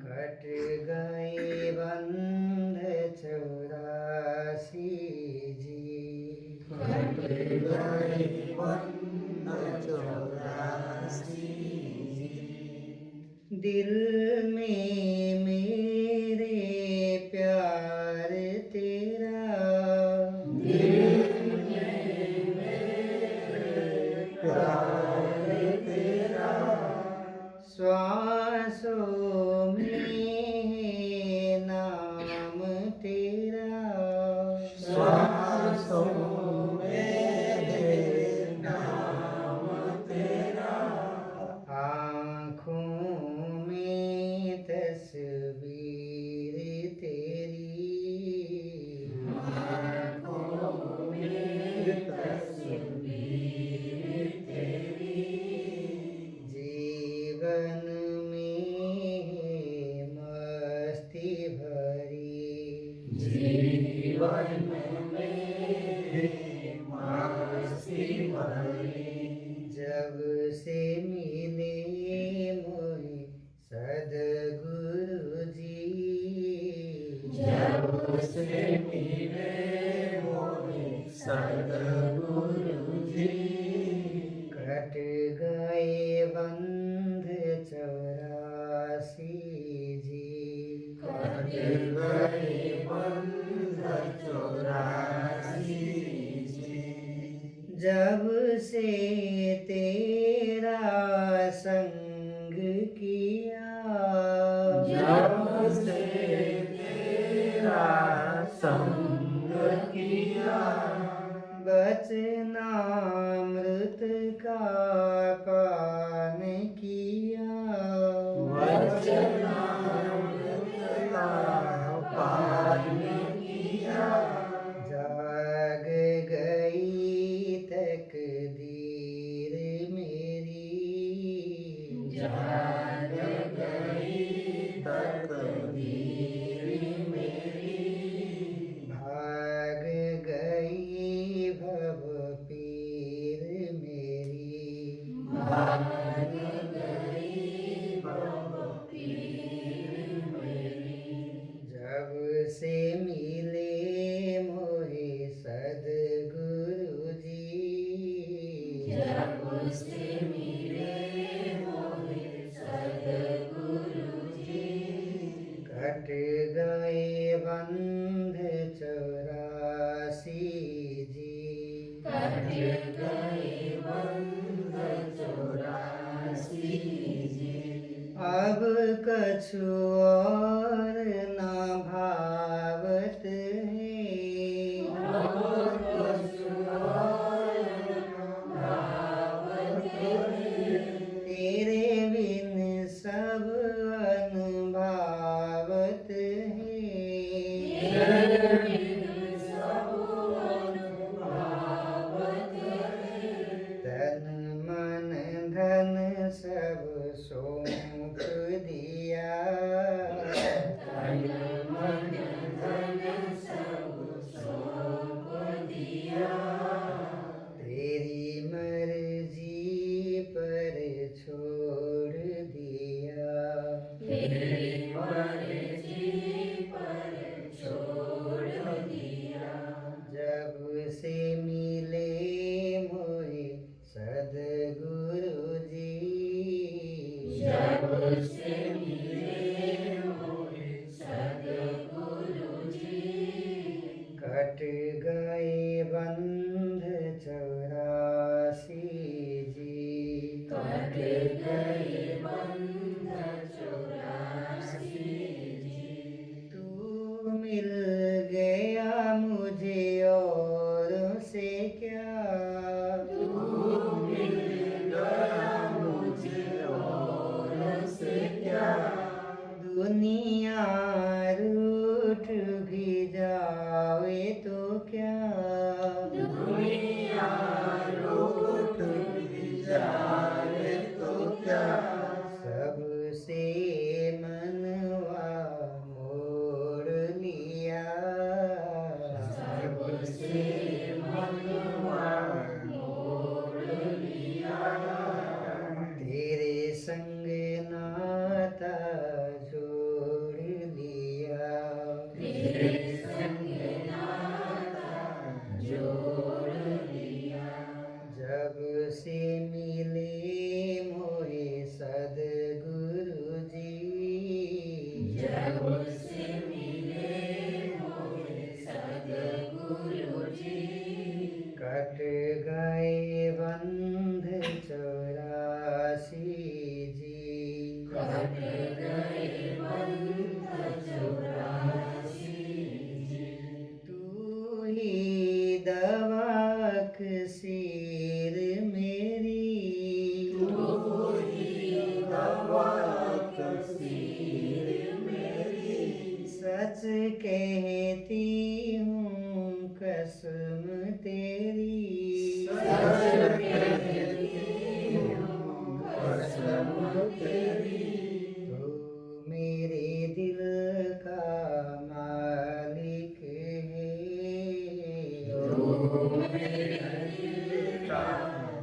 Cut गए बंध 84 जी, cut गए बंध 84 दिल में मेरे प्यार तेरा, दिल में मेरे प्यार तेरा, श्वासों में है नाम तेरा, श्वासों में है नाम तेरा, आँखों में तस्वीर तेरी, आँखों में तस्वीर तेरी, जीवन में है मस्ती भरी, जीवन में मस्ती भरी, जब से मिले मोहे सद्गुरु जी, जब से मिले मोहे सद्गुरु जी, कट गए बंध 84 जी, कट गए बंध 84 जी, जब से तेरा संग किया, जब से तेरा संग किया, वचनामृत का पान किया, वचनामृत का पान किया, जाग गई तकदीर मेरी, जाग गई तकदीर मेरी, भाग गई भव पीर मेरी, भाग गई भव पीर मेरी, जब से मिले मोहे सद्गुरु जी, जब से मिले मोहे सद्गुरु जी, कट गए बंध 84 जी, कट गए बंध 84 जी, अब कछु और ना भावत है, अब कछु और भावत है, तेरे बिन सब अनभावत है, तेरे बिन सब अनुभवत है, तन मन धन सब सौंप दिया, तन मन धन सब सौंप दिया, तेरी मर्जी पर छोड़ दिया, तेरी मर्जी पर छोड़ दिया, जब से मिले मोहे सद्गुरु जी, जब से मिले मोहे सद्गुरु जी, कट गए बंध 84 जी, कट गए बंध 84 जी, तू मिल गया मुझे और से क्या, तू मिल गया मुझे और से क्या, दुनिया रूठ भी जावे तो क्या, दुनिया लूट भी जाए तो क्या, तेरी तू मेरे दिल का मालिक है, तू मेरे दिल का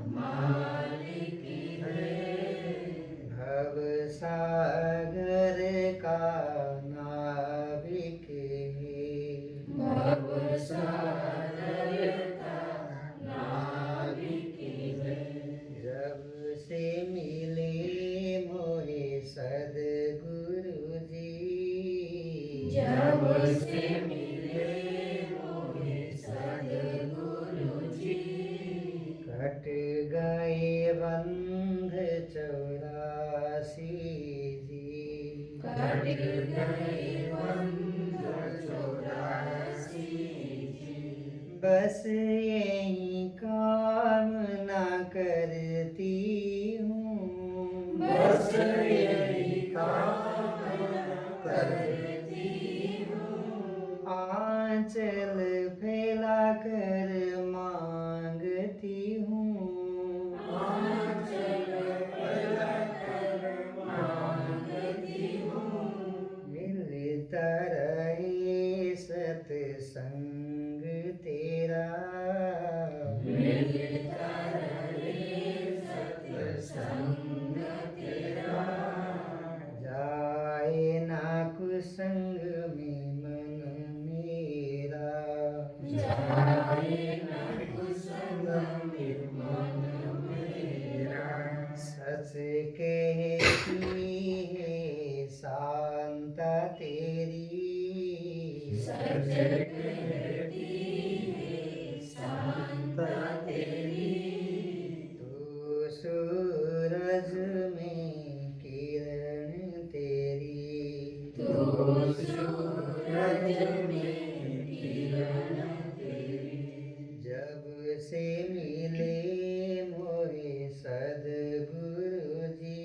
मालिक है, भव सागर का नाविक है, भव सागर का नाविक है। जब से मिले मोहे सद्गुरु जी, जब से मिले मोहे सद्गुरु जी, कट गए बंध 84 जी, कट गए बंध 84 जी। बस यही कामना करती हूँ, बस यही कामना करती हूँ, आंचल फैला कर मांगती हूँ, आंचल फैलाकर मांगती हूँ। मिलता रहे सत्संग तेरा, मिलता रहे सत्संग तेरा, जाए ना कुसंग में मन मेरा, जाए न कुसंग में मन मेरा। सच कहती है शांता तेरी, सच कहती है शांता तेरी, तू सूरज में किरण तेरी, तू सूरज में किरण तेरी। जब से मिले मोहे सद्गुरु जी,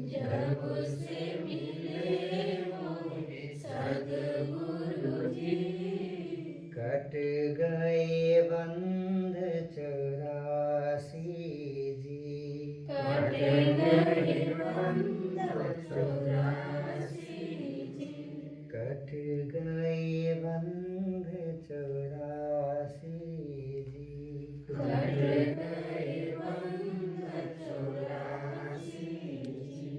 जब से मिले मोहे सद्गुरु जी, कट गए बंध 84 जी, कट गए बंध 84 जी, कट गए बंध 84 जी। कट गए बंध 84 जी।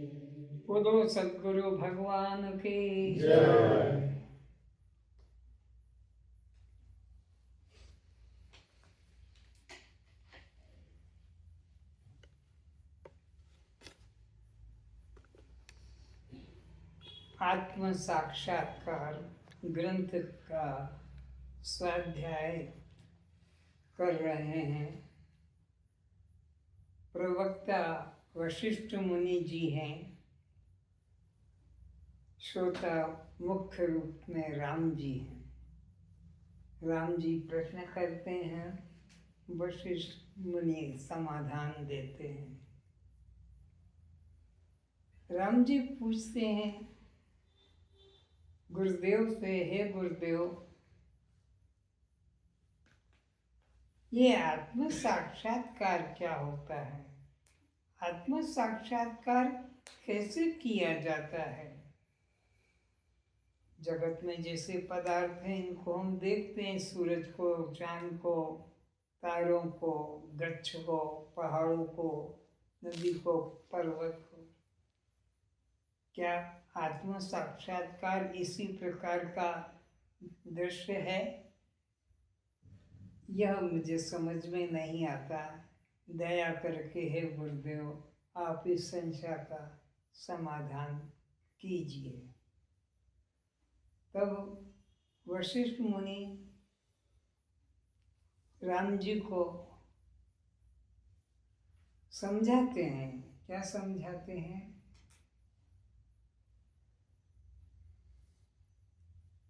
बोलो सद्गुरु भगवान की जय। आत्म साक्षात्कार ग्रंथ का स्वाध्याय कर रहे हैं। प्रवक्ता वशिष्ठ मुनि जी हैं, श्रोता मुख्य रूप में राम जी हैं। राम जी प्रश्न करते हैं, वशिष्ठ मुनि समाधान देते हैं। राम जी पूछते हैं गुरुदेव से, हे गुरुदेव, ये आत्म साक्षात्कार क्या होता है? आत्म साक्षात्कार कैसे किया जाता है? जगत में जैसे पदार्थ हैं, इनको हम देखते हैं, सूरज को, चांद को, तारों को, वृक्ष को, पहाड़ों को, नदी को, पर्वत को। क्या आत्म साक्षात्कार इसी प्रकार का दृश्य है? यह मुझे समझ में नहीं आता। दया करके हे गुरुदेव, आप इस संशय का समाधान कीजिए। तब वशिष्ठ मुनि राम जी को समझाते हैं। क्या समझाते हैं?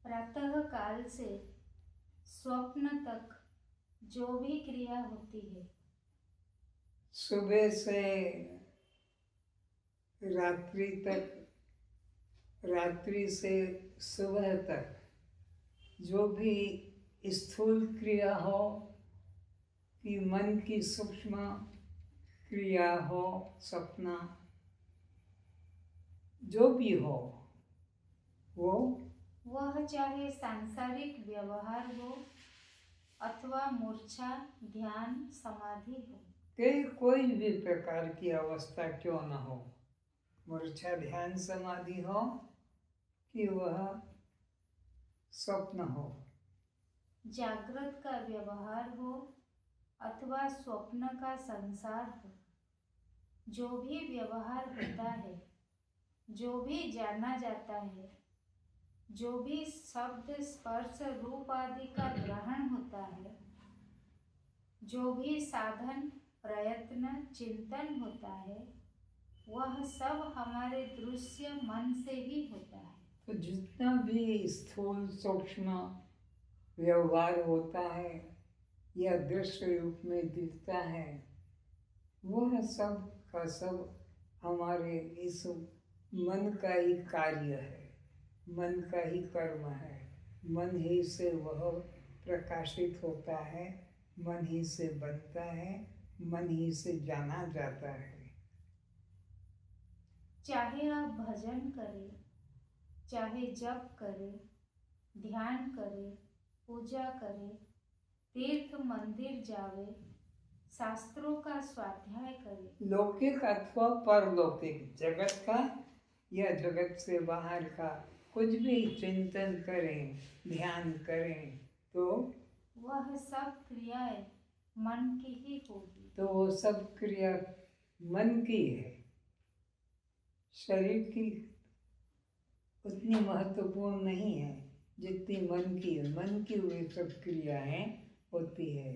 प्रातः काल से स्वप्न तक जो भी क्रिया होती है, सुबह से रात्रि तक, रात्रि से सुबह तक जो भी स्थूल क्रिया हो कि मन की सूक्ष्म क्रिया हो, सपना जो भी हो वो वह चाहे सांसारिक व्यवहार हो अथवा मूर्छा, ध्यान, समाधि हो। कि कोई भी प्रकार की अवस्था क्यों न हो, मूर्छा, ध्यान, समाधि हो कि वह स्वप्न हो, जागृत का व्यवहार हो अथवा स्वप्न का संसार हो, जो भी व्यवहार होता है, जो भी जाना जाता है, जो भी शब्द, स्पर्श, रूप आदि का ग्रहण होता है, जो भी साधन, प्रयत्न, चिंतन होता है, वह सब हमारे दृश्य मन से ही होता है। तो जितना भी स्थूल सूक्ष्म व्यवहार होता है या दृश्य रूप में दिखता है, वह सब का सब हमारे इस मन का ही कार्य है, मन का ही कर्म है। मन ही से वह प्रकाशित होता है, मन ही से बनता है, मन ही से जाना जाता है। चाहे आप भजन करें, चाहे जप करें, ध्यान करें, पूजा करें, तीर्थ मंदिर जावे, शास्त्रों का स्वाध्याय करें, लौकिक अथवा परलौकिक, जगत का या जगत से बाहर का कुछ भी चिंतन करें, ध्यान करें, तो वह सब क्रियाएं मन की ही होगी। तो वो सब क्रिया मन की है। शरीर की उतनी महत्वपूर्ण नहीं है जितनी मन की है। मन की वे सब क्रियाएं होती है।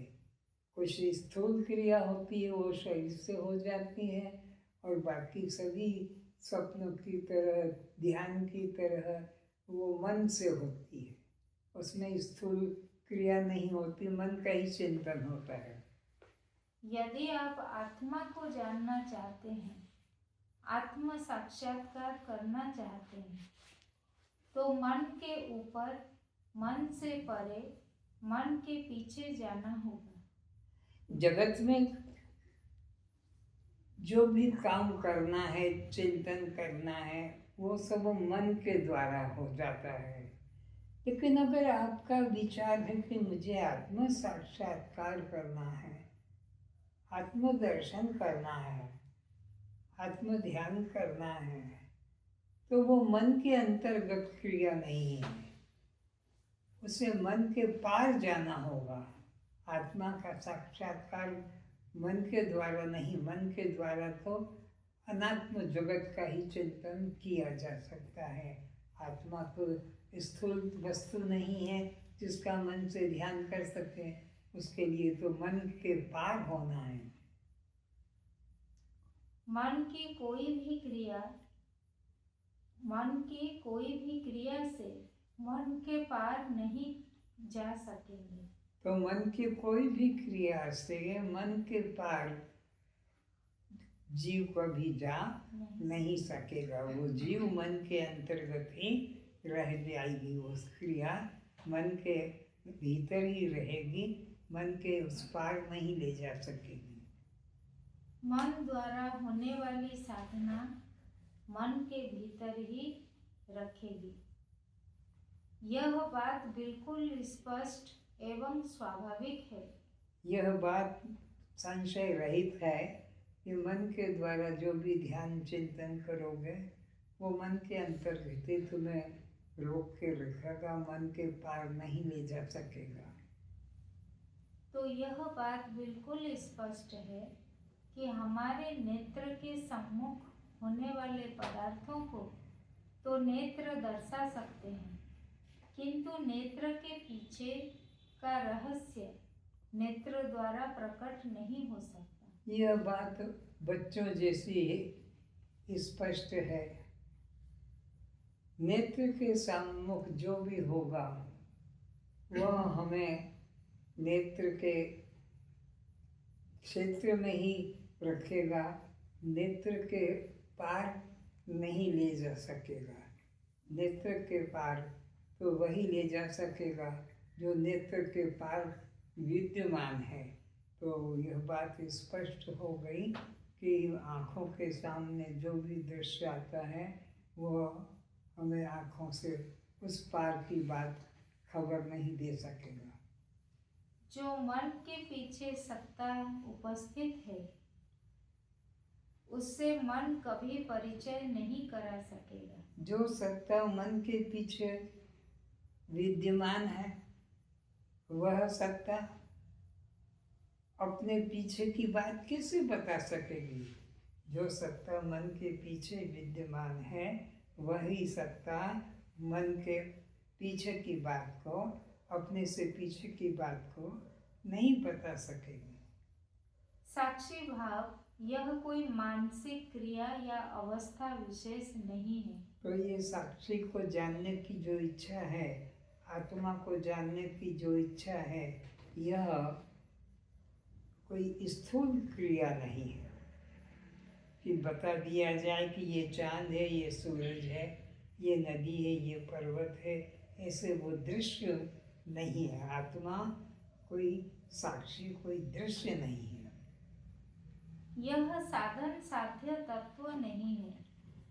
कुछ स्थूल क्रिया होती है, वो शरीर से हो जाती है, और बाकी सभी स्वप्नों की तरह, ध्यान की तरह वो मन से होती है। उसमें स्थूल क्रिया नहीं होती, मन का ही चिंतन होता है। यदि आप आत्मा को जानना चाहते हैं, आत्म साक्षात्कार करना चाहते हैं, तो मन के ऊपर, मन से परे, मन के पीछे जाना होगा। जगत में जो भी काम करना है, चिंतन करना है, वो सब मन के द्वारा हो जाता है। लेकिन अगर आपका विचार है कि मुझे आत्म साक्षात्कार करना है, आत्मदर्शन करना है, आत्म ध्यान करना है, तो वो मन के अंतर्गत क्रिया नहीं है। उसे मन के पार जाना होगा। आत्मा का साक्षात्कार मन के द्वारा नहीं, मन के द्वारा तो अनात्म जगत का ही चिंतन किया जा सकता है। आत्मा तो स्थूल वस्तु नहीं है जिसका मन से ध्यान कर सके। उसके लिए तो मन के पार होना है। मन की कोई भी क्रिया से मन के पार नहीं जा सकेंगे। तो मन की कोई भी क्रिया से मन के पार जीव कभी जा नहीं सकेगा। वो जीव मन के अंतर्गत ही रह जाएगी। वो क्रिया मन के भीतर ही रहेगी, मन के उस पार नहीं ले जा सकेगी। मन द्वारा होने वाली साधना मन के भीतर ही रखेगी। यह बात बिल्कुल स्पष्ट एवं स्वाभाविक है। यह बात संशय रहित है कि मन के द्वारा जो भी ध्यान चिंतन करोगे, वो मन के अंतर्गत ही तुम्हें रोक के रखेगा, मन के पार नहीं ले जा सकेगा। तो यह बात बिल्कुल स्पष्ट है कि हमारे नेत्र के सम्मुख होने वाले पदार्थों को तो नेत्र दर्शा सकते हैं, किंतु नेत्र के पीछे का रहस्य नेत्र द्वारा प्रकट नहीं हो सकता। यह बात बच्चों जैसी स्पष्ट है। नेत्र के सम्मुख जो भी होगा वह हमें नेत्र के क्षेत्र में ही रखेगा, नेत्र के पार नहीं ले जा सकेगा। नेत्र के पार तो वही ले जा सकेगा जो नेत्र के पार विद्यमान है। तो यह बात स्पष्ट हो गई कि आँखों के सामने जो भी दृश्य आता है वो हमें आँखों से उस पार की बात खबर नहीं दे सकेगा। जो मन के पीछे सत्ता उपस्थित है उससे मन कभी परिचय नहीं करा सकेगा। जो सत्ता मन के पीछे विद्यमान है वह सत्ता अपने पीछे की बात कैसे बता सकेगी? जो सत्ता मन के पीछे विद्यमान है वही सत्ता मन के पीछे की बात को, अपने से पीछे की बात को नहीं बता सकेगी। साक्षी भाव यह कोई मानसिक क्रिया या अवस्था विशेष नहीं है। तो ये साक्षी को जानने की जो इच्छा है, आत्मा को जानने की जो इच्छा है, यह कोई स्थूल क्रिया नहीं है कि बता दिया जाए कि ये चांद है, ये सूरज है, ये नदी है, ये पर्वत है। ऐसे वो दृश्य नहीं है। आत्मा कोई साक्षी, कोई दृश्य नहीं है। यह साधन साध्य तत्व नहीं है।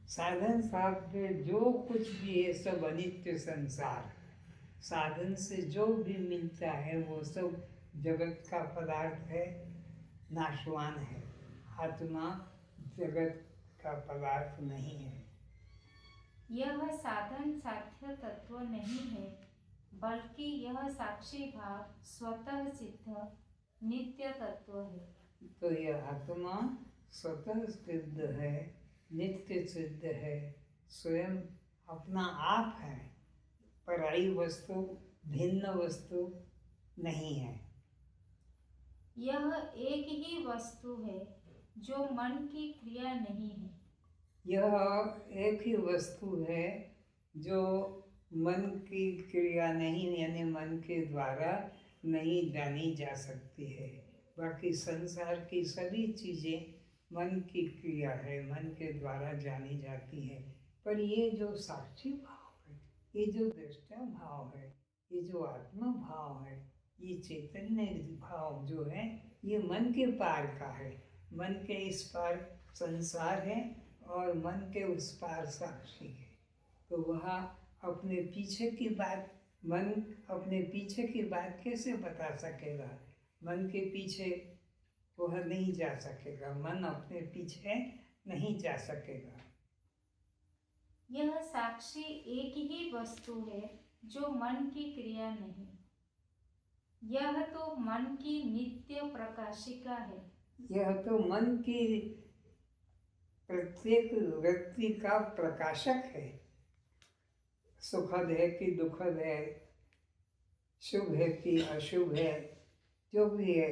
साधन साध्य जो कुछ भी है सब अनित्य संसार। साधन से जो भी मिलता है वो सब जगत का पदार्थ है, नाशवान है। आत्मा जगत का पदार्थ नहीं है। यह साधन साध्य तत्व नहीं है, बल्कि यह साक्षी भाव स्वतः सिद्ध नित्य तत्व है। तो यह आत्मा स्वतः सिद्ध है, नित्य सिद्ध है, स्वयं अपना आप है, पराई वस्तु, भिन्न वस्तु नहीं है। यह एक ही वस्तु है जो मन की क्रिया नहीं है। यह एक ही वस्तु है जो मन की क्रिया नहीं, यानी मन के द्वारा नहीं जानी जा सकती है। बाकी संसार की सभी चीज़ें मन की क्रिया है, मन के द्वारा जानी जाती है। पर ये जो साक्षी भाव है, ये जो दृष्टा भाव है, ये जो आत्मा भाव है, ये चैतन्य भाव जो है, ये मन के पार का है। मन के इस पार संसार है और मन के उस पार साक्षी है। तो वह अपने पीछे की बात, मन अपने पीछे की बात कैसे बता सकेगा? मन के पीछे वह नहीं जा सकेगा, मन अपने पीछे नहीं जा सकेगा। यह साक्षी एक ही वस्तु है जो मन की क्रिया नहीं। यह तो मन की नित्य प्रकाशिका है। यह तो मन की प्रत्येक व्यक्ति का प्रकाशक है। सुखद है कि दुखद है, शुभ है कि अशुभ है, जो भी है,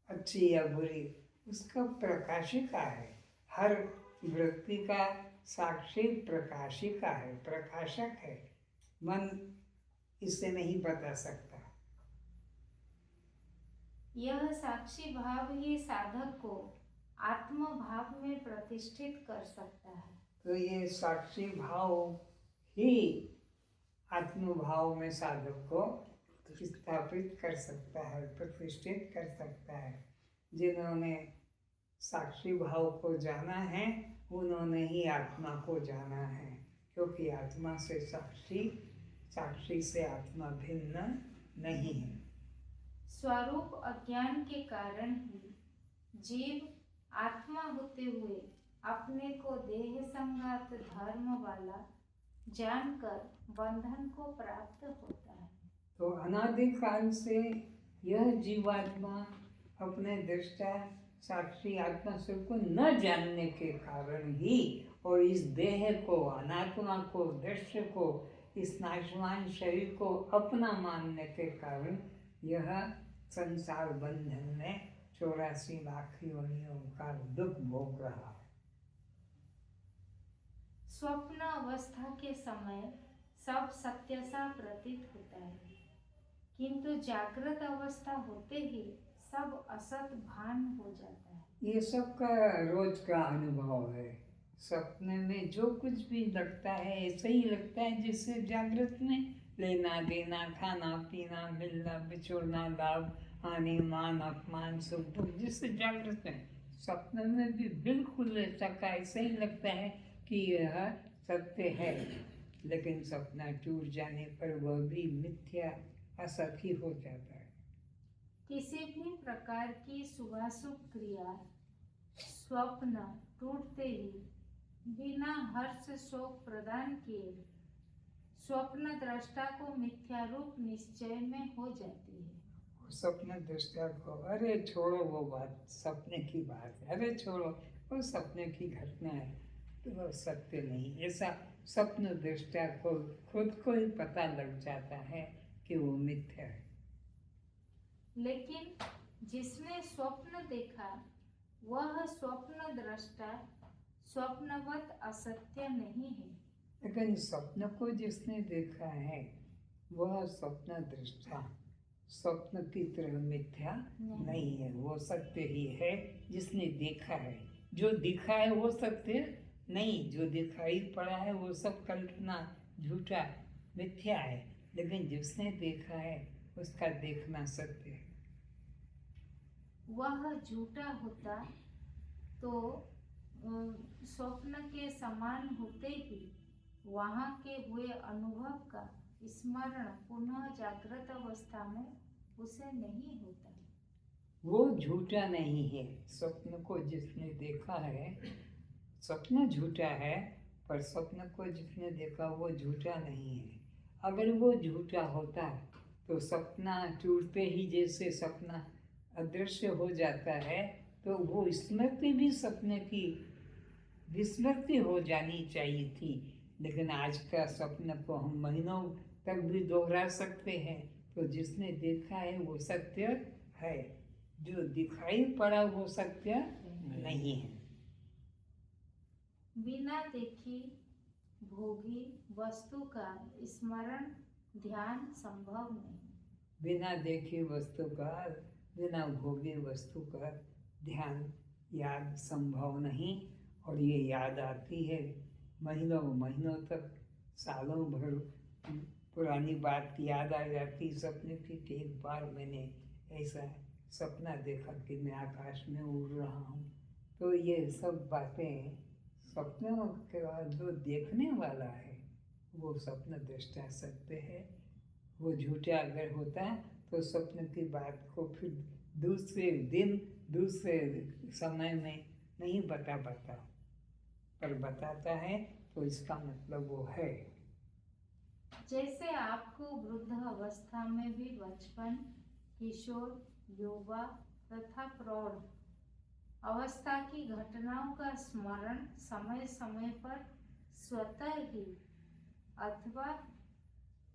अच्छी या बुरी, उसका प्रकाशिका है। हर व्यक्ति का साक्षी प्रकाशिका है, प्रकाशक है। मन इसे नहीं बता सकता। यह साक्षी भाव ही साधक को आत्म भाव में प्रतिष्ठित कर सकता है। तो ये साक्षी भाव ही आत्म भाव में साधक को स्थापित कर सकता है, प्रतिष्ठित कर सकता है। जिन्होंने साक्षी भाव को जाना है उन्होंने ही आत्मा को जाना है, क्योंकि आत्मा से साक्षी, साक्षी से आत्मा भिन्न नहीं है। स्वरूप अज्ञान के कारण ही जीव आत्मा होते हुए अपने को देह संगत धर्म वाला जानकर बंधन को प्राप्त होता है। तो अनादिकाल से यह जीवात्मा अपने दृष्टा साक्षी आत्मा स्वरूप को न जानने के कारण ही, और इस देह को, अनात्मा को, दृश्य को, इस नाशवान शरीर को अपना मानने के कारण यह संसार बंधन में 84 लाख योनियों का दुख भोग रहा है। स्वप्न अवस्था के समय सब सत्य सा प्रतीत होता है, किंतु जागृत अवस्था होते ही सब असत भान हो जाता है। ये सबका रोज का अनुभव है। सपने में जो कुछ भी लगता है ऐसा ही लगता है जैसे जागृत में लेना देना, खाना पीना, मिलना बिछुड़ना, लाभ हानि, मान अपमान, सुख दुख, जिससे जागृत में, सपने में भी बिल्कुल ऐसा का ऐसा ही लगता है कि यह सत्य है, लेकिन सपना टूट जाने पर वह भी मिथ्या असत ही हो जाता है। किसी भी प्रकार की शुभाशुभ क्रिया स्वप्न टूटते ही बिना हर्ष शोक प्रदान किए स्वप्न दृष्टा को मिथ्या रूप निश्चय में हो जाती है। स्वप्न दृष्टा को अरे छोड़ो वो बात, सपने की बात है, अरे छोड़ो वो सपने की घटना है, तो वो सत्य नहीं। ऐसा स्वप्न दृष्टा को खुद को ही पता लग जाता है कि वो मिथ्या है। लेकिन जिसने स्वप्न देखा वह स्वप्न दृष्टा स्वप्नवत असत्य नहीं है। लेकिन स्वप्न को जिसने देखा है वह स्वप्न दृष्टा स्वप्न की तरह मिथ्या नहीं है, वो सत्य ही है जिसने देखा है। जो दिखा है वो सत्य नहीं, जो दिखाई पड़ा है वो सब कल्पना झूठा मिथ्या है, लेकिन जिसने देखा है उसका देखना सत्य है। वह झूठा होता तो स्वप्न के समान होते ही वहाँ के हुए अनुभव का स्मरण पुनः जागृत अवस्था में उसे नहीं होता। वो झूठा नहीं है। स्वप्न को जिसने देखा है, स्वप्न झूठा है पर स्वप्न को जिसने देखा वो झूठा नहीं है। अगर वो झूठा होता तो सपना टूटते ही जैसे सपना अदृश्य हो जाता है तो वो स्मृति भी सपने की विस्मृति हो जानी चाहिए थी। लेकिन आज का स्वप्न को हम महीनों तक भी दोहरा सकते हैं, तो जिसने देखा है वो सत्य है, जो दिखाई पड़ा वो सत्य नहीं है। बिना देखी भोगी वस्तु का स्मरण ध्यान संभव नहीं। बिना देखी वस्तु का, बिना भोगी वस्तु का ध्यान याद संभव नहीं। और ये याद आती है महीनों महीनों तक, सालों भर पुरानी बात याद आ जाती सपने की। एक बार मैंने ऐसा सपना देखा कि मैं आकाश में उड़ रहा हूँ। तो ये सब बातें सपनों के बाद जो देखने वाला है वो स्वप्न दृष्टा सत्य है। वो झूठा अगर होता तो स्वप्न की बात को फिर दूसरे दिन दूसरे समय में नहीं बता पाता, पर बताता है तो इसका मतलब वो है। जैसे आपको वृद्ध अवस्था में भी बचपन, किशोर, युवा तथा प्रौढ़ अवस्था की घटनाओं का स्मरण समय समय पर स्वतः ही अथवा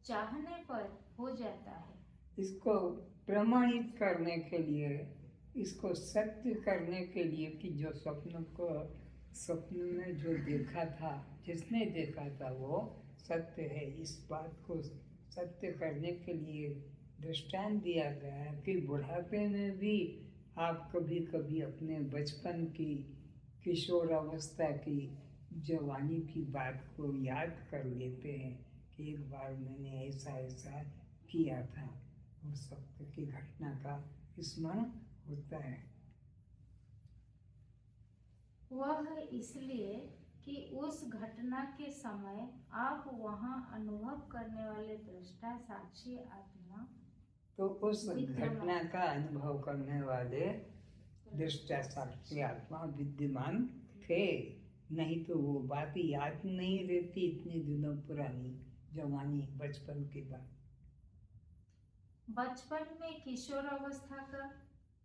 चाहने पर हो जाता है। इसको प्रमाणित करने के लिए, इसको सत्य करने के लिए कि जो स्वप्न में जो देखा था, जिसने देखा था वो सत्य है, इस बात को सत्य करने के लिए दृष्टांत दिया गया है कि बुढ़ापे में भी आप कभी कभी अपने बचपन की, किशोर अवस्था की, जवानी की बात को याद कर लेते हैं कि एक बार मैंने ऐसा ऐसा किया था। उस सत्य की घटना का स्मरण होता है। वह इसलिए कि उस घटना के समय आप वहां अनुभव करने वाले दृष्टा साक्षी आत्मा, तो उस घटना का अनुभव करने वाले दृष्टा साक्षी आत्मा विद्यमान थे, नहीं तो वो बात याद नहीं रहती इतने दिनों पुरानी जवानी बचपन की बात। बचपन में किशोर अवस्था का,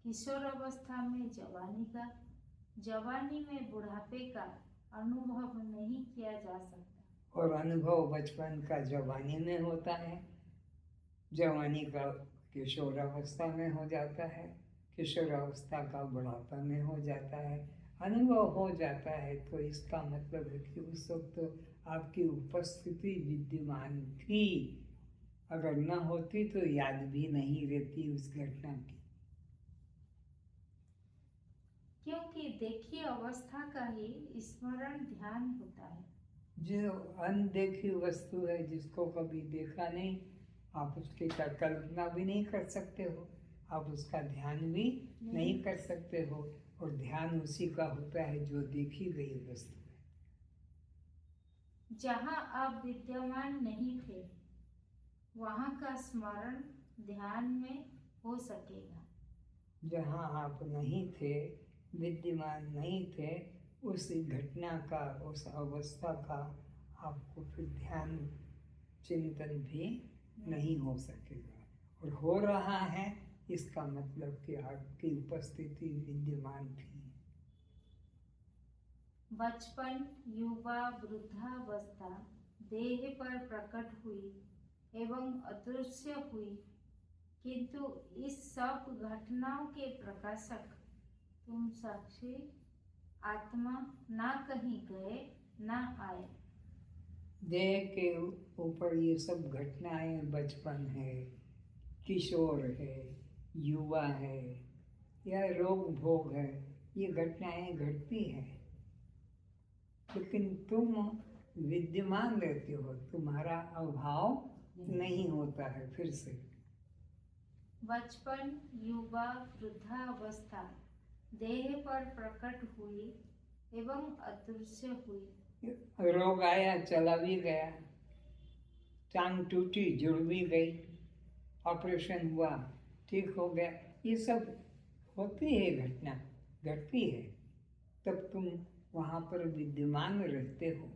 किशोर अवस्था में जवानी का, जवानी में बुढ़ापे का अनुभव नहीं किया जा सकता। और अनुभव बचपन का जवानी में होता है, जवानी का किशोर अवस्था में हो जाता है, किशोर अवस्था का बुढ़ापा में हो जाता है। अनुभव हो जाता है तो इसका मतलब है कि उस वक्त तो आपकी उपस्थिति विद्यमान थी, अगर न होती तो याद भी नहीं रहती उस घटना की। क्योंकि देखी अवस्था का ही स्मरण ध्यान होता है। जो अनदेखी वस्तु है, जिसको कभी देखा नहीं, आप उसकी कल्पना भी नहीं कर सकते हो, आप उसका ध्यान भी नहीं कर सकते हो। और ध्यान उसी का होता है जो देखी गई वस्तु है। जहाँ आप विद्यमान नहीं थे वहाँ का स्मरण ध्यान में हो सकेगा। जहाँ आप नहीं थे, विद्यमान नहीं थे, उस घटना का, उस अवस्था का आपको फिर ध्यान चिंतन भी नहीं हो सकेगा। और हो रहा है इसका मतलब कि आपकी उपस्थिति विद्यमान थी। बचपन, युवा, वृद्धावस्था देह पर प्रकट हुई एवं अदृश्य हुई, किंतु इस सब घटनाओं के प्रकाशक तुम साक्षी आत्मा ना कहीं गए ना आए। देह के ऊपर ये सब घटनाएं, बचपन है, किशोर है, युवा है या रोग भोग है, ये घटनाएं घटती हैं, लेकिन तुम विद्यमान रहते हो, तुम्हारा अभाव नहीं होता है। फिर से बचपन, युवा, वृद्धावस्था देह पर प्रकट हुई एवं अदृश्य हुई। रोग आया, चला भी गया, टांग टूटी, जुड़ भी गई, ऑपरेशन हुआ, ठीक हो गया, ये सब होती है, घटना घटती है, तब तुम वहाँ पर विद्यमान रहते हो।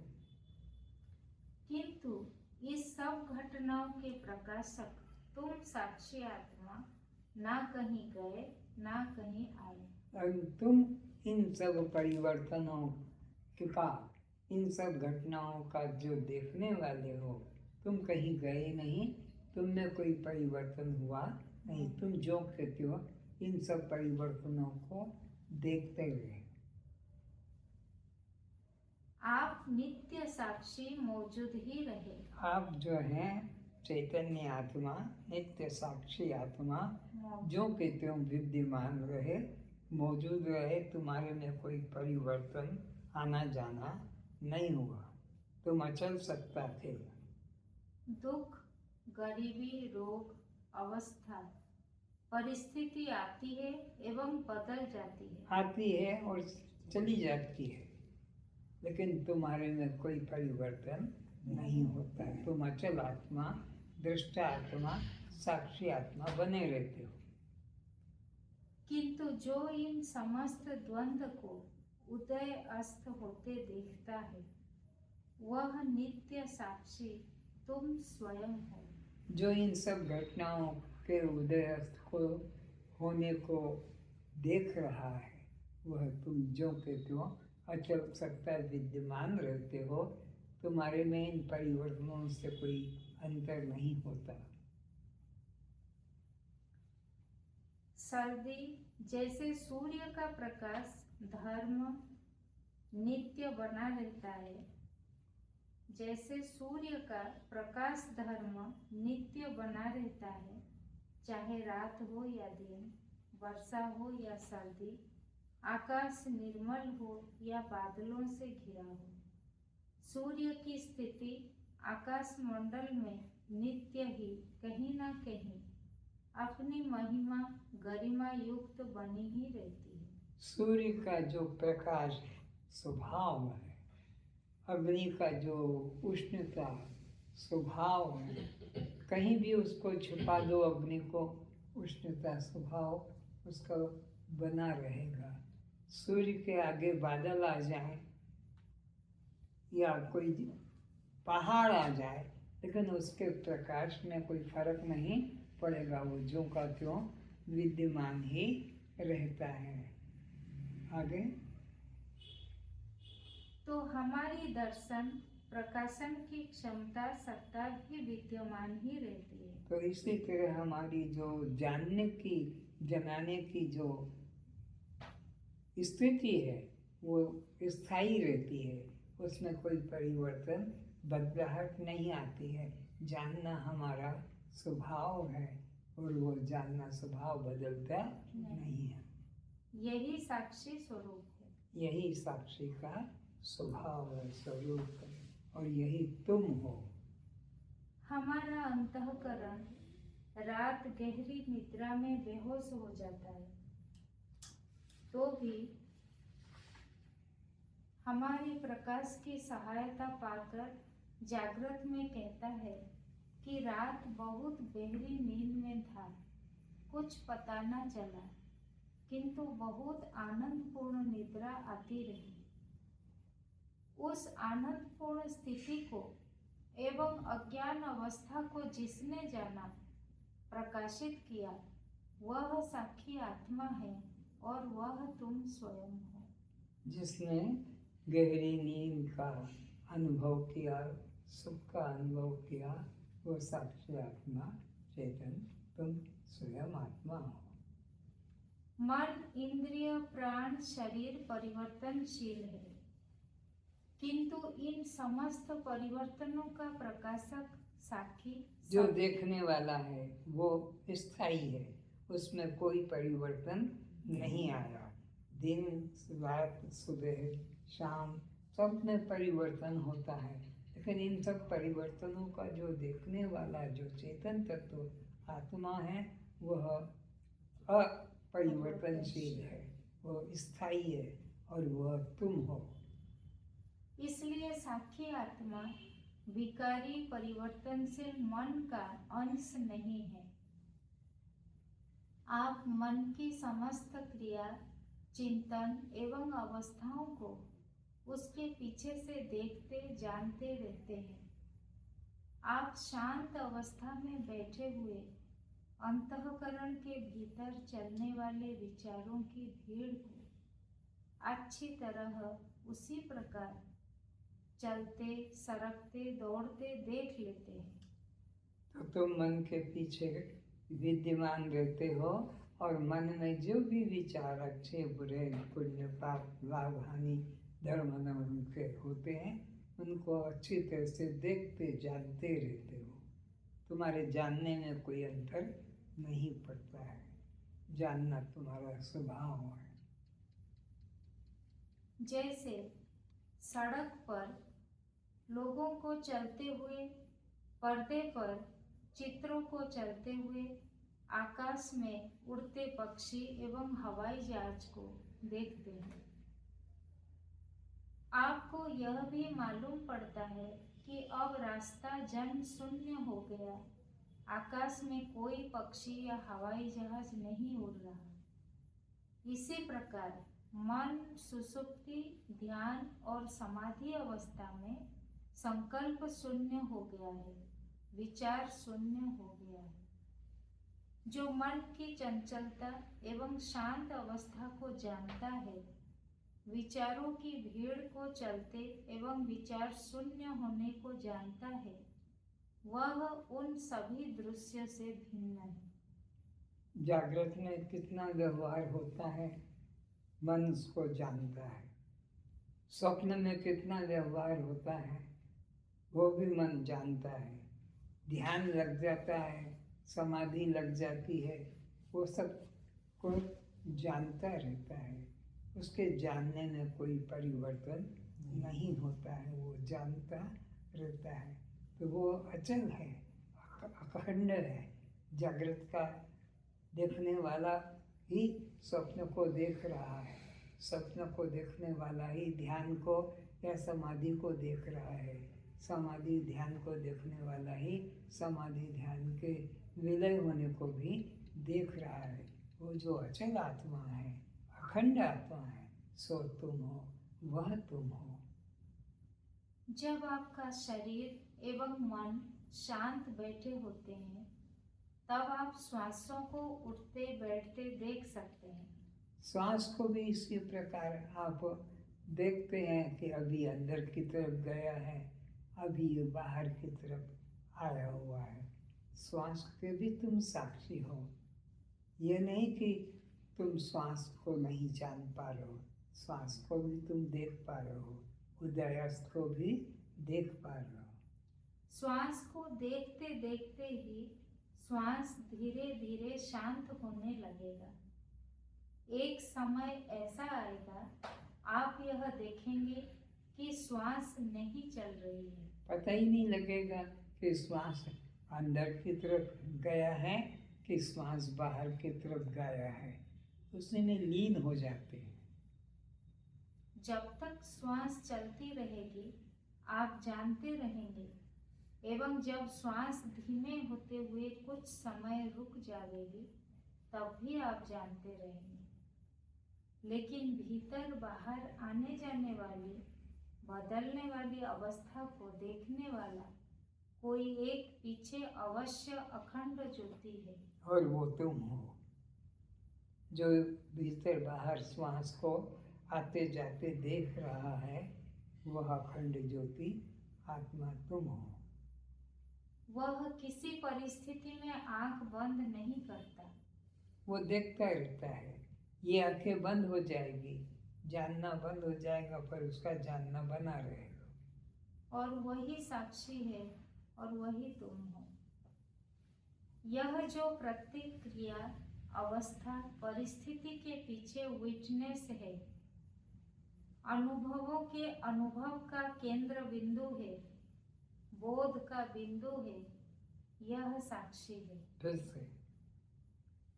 किंतु इस सब घटनाओं के प्रकाशक तुम साक्षी आत्मा ना कहीं गए ना कहीं आए। और तुम इन सब परिवर्तनों का, इन सब घटनाओं का जो देखने वाले हो, तुम कहीं गए नहीं, तुम में कोई परिवर्तन हुआ नहीं, तुम जो कहते हो इन सब परिवर्तनों को देखते हुए। आप नित्य साक्षी मौजूद ही रहे। आप जो हैं चैतन्य आत्मा, नित्य साक्षी आत्मा, जो कहते हो विद्यमान रहे, मौजूद रहे, तुम्हारे में कोई परिवर्तन आना जाना नहीं हुआ, तुम अचल सत्ता थे। दुख, गरीबी, रोग, अवस्था, परिस्थिति आती है एवं बदल जाती है। आती है और चली जाती है, लेकिन तुम्हारे में कोई परिवर्तन नहीं होता। तुम अचल आत्मा, दृष्टा आत्मा, साक्षी आत्मा बने रहते हो। किंतु जो इन समस्त द्वंद्व को उदय अस्त होते देखता है, वह नित्य साक्षी तुम स्वयं हो। जो इन सब घटनाओं के उदय अस्त को होने को देख रहा है, वह तुम जो कहते हो अचल सत्ता विद्यमान रहते हो, तुम्हारे में इन परिवर्तनों से कोई अंतर नहीं होता। सर्दी जैसे सूर्य का प्रकाश धर्म नित्य बना रहता है, जैसे सूर्य का प्रकाश धर्म नित्य बना रहता है, चाहे रात हो या दिन, वर्षा हो या सर्दी, आकाश निर्मल हो या बादलों से घिरा हो। सूर्य की स्थिति आकाश मंडल में नित्य ही कहीं ना कहीं अपनी महिमा गरिमा युक्त बनी ही रहती है। सूर्य का जो प्रकाश स्वभाव है, अग्नि का जो उष्णता स्वभाव है, कहीं भी उसको छुपा दो, अग्नि को, उष्णता स्वभाव उसका बना रहेगा। सूर्य के आगे बादल आ जाए या कोई पहाड़ आ जाए, लेकिन उसके प्रकाश में कोई फर्क नहीं पड़ेगा, वो जो का त्यों विद्यमान ही रहता है। आगे तो हमारी दर्शन प्रकाशन की क्षमता सत्ता भी विद्यमान ही रहती है। तो इसी तरह हमारी जो जानने की, जनाने की जो स्थिति है, वो स्थायी रहती है, उसमें कोई परिवर्तन, बदलाहट नहीं आती है। जानना हमारा स्वभाव है और वो जानना स्वभाव बदलता नहीं है। यही साक्षी स्वरूप है। यही साक्षी का स्वभाव है, स्वरूप है, और यही तुम हो। हमारा अंतःकरण रात गहरी निद्रा में बेहोश हो जाता है, तो भी हमारे प्रकाश की सहायता पाकर जागृत में कहता है कि रात बहुत गहरी नींद में था, कुछ पता न चला, किंतु बहुत आनंदपूर्ण निद्रा आती रही। उस आनंदपूर्ण स्थिति को एवं अज्ञान अवस्था को जिसने जाना, प्रकाशित किया, वह साक्षी आत्मा है और वह तुम स्वयं हो। जिसने गहरी नींद का अनुभव किया, सुख का अनुभव किया, वो साक्षी आत्मा चेतन तुम स्वयं आत्मा हो। मन, इंद्रिय, प्राण, शरीर परिवर्तनशील है, किंतु इन समस्त परिवर्तनों का प्रकाशक साक्षी जो सब है। देखने वाला है वो स्थायी है, उसमें कोई परिवर्तन नहीं आया। दिन, रात, सुबह, शाम सब में परिवर्तन होता है, लेकिन इन सब परिवर्तनों का जो देखने वाला, जो चेतन तत्व आत्मा है, वह अपरिवर्तनशील है, वो स्थायी है और वह तुम हो। इसलिए साक्षी आत्मा विकारी परिवर्तनशील मन का अंश नहीं है। आप मन की समस्त क्रिया, चिंतन एवं अवस्थाओं को उसके पीछे से देखते जानते रहते हैं। आप शांत अवस्था में बैठे हुए अंतःकरण के भीतर चलने वाले विचारों की भीड़ को अच्छी तरह उसी प्रकार चलते, सरकते, दौड़ते देख लेते हैं। तो तुम मन के पीछे विद्यमान रहते हो और मन में जो भी विचार अच्छे बुरे, पुण्य पाप, लाभ हानि, धर्म अधर्म के होते हैं, उनको अच्छी तरह से देखते जानते रहते हो। तुम्हारे जानने में कोई अंतर नहीं पड़ता है, जानना तुम्हारा स्वभाव है। जैसे सड़क पर लोगों को चलते हुए, पर्दे पर चित्रों को चलते हुए, आकाश में उड़ते पक्षी एवं हवाई जहाज को देखते हैं। आपको यह भी मालूम पड़ता है कि अब रास्ता जन शून्य हो गया, आकाश में कोई पक्षी या हवाई जहाज नहीं उड़ रहा। इसी प्रकार मन सुषुप्ति, ध्यान और समाधि अवस्था में संकल्प शून्य हो गया है, विचार शून्य हो गया है। जो मन की चंचलता एवं शांत अवस्था को जानता है, विचारों की भीड़ को चलते एवं विचार शून्य होने को जानता है, वह उन सभी दृश्य से भिन्न है। जागृत में कितना व्यवहार होता है, मन उसको जानता है। स्वप्न में कितना व्यवहार होता है, वो भी मन जानता है। ध्यान लग जाता है, समाधि लग जाती है, वो सब को जानता रहता है। उसके जानने में कोई परिवर्तन नहीं होता है, वो जानता रहता है। तो वो अचल है, अखंड है। जागृत का देखने वाला ही स्वप्न को देख रहा है, स्वप्न को देखने वाला ही ध्यान को या समाधि को देख रहा है, समाधि ध्यान को देखने वाला ही समाधि ध्यान के विलय होने को भी देख रहा है। वो जो अचल आत्मा है, अखंड आत्मा है, सो तुम हो, वह तुम हो। जब आपका शरीर एवं मन शांत बैठे होते हैं, तब आप श्वासों को उठते बैठते देख सकते हैं। श्वास को भी इसी प्रकार आप देखते हैं कि अभी अंदर की तरफ गया है, अभी ये बाहर की तरफ आया हुआ है। श्वास के भी तुम साक्षी हो। ये नहीं कि तुम श्वास को नहीं जान पा रहे हो, श्वास को भी तुम देख पा रहे हो, उदयास्त को भी देख पा रहे हो। श्वास को देखते देखते ही श्वास धीरे धीरे शांत होने लगेगा। एक समय ऐसा आएगा, आप यह देखेंगे कि श्वास नहीं चल रही है। पता ही नहीं लगेगा कि श्वास अंदर की तरफ गया है कि श्वास बाहर की तरफ गया है, उसी में लीन हो जाते हैं। जब तक श्वास चलती रहेगी आप जानते रहेंगे, एवं जब श्वास धीमे होते हुए कुछ समय रुक जाएगी तब भी आप जानते रहेंगे। लेकिन भीतर बाहर आने जाने वाली बदलने वाली अवस्था को देखने वाला कोई एक पीछे अवश्य अखंड ज्योति है, और वो तुम हो जो भीतर बाहर श्वास को आते जाते देख रहा है। वह अखंड ज्योति आत्मा तुम हो। वह किसी परिस्थिति में आंख बंद नहीं करता, वो देखता रहता है। ये आंखें बंद हो जाएगी, जानना बंद हो जाएगा, पर उसका जानना बना रहेगा। और वही साक्षी है और वही तुम हो। यह जो प्रत्येक क्रिया अवस्था परिस्थिति के पीछे विटनेस है, अनुभवों के अनुभव का केंद्र बिंदु है, बोध का बिंदु है, यह साक्षी है। फिर से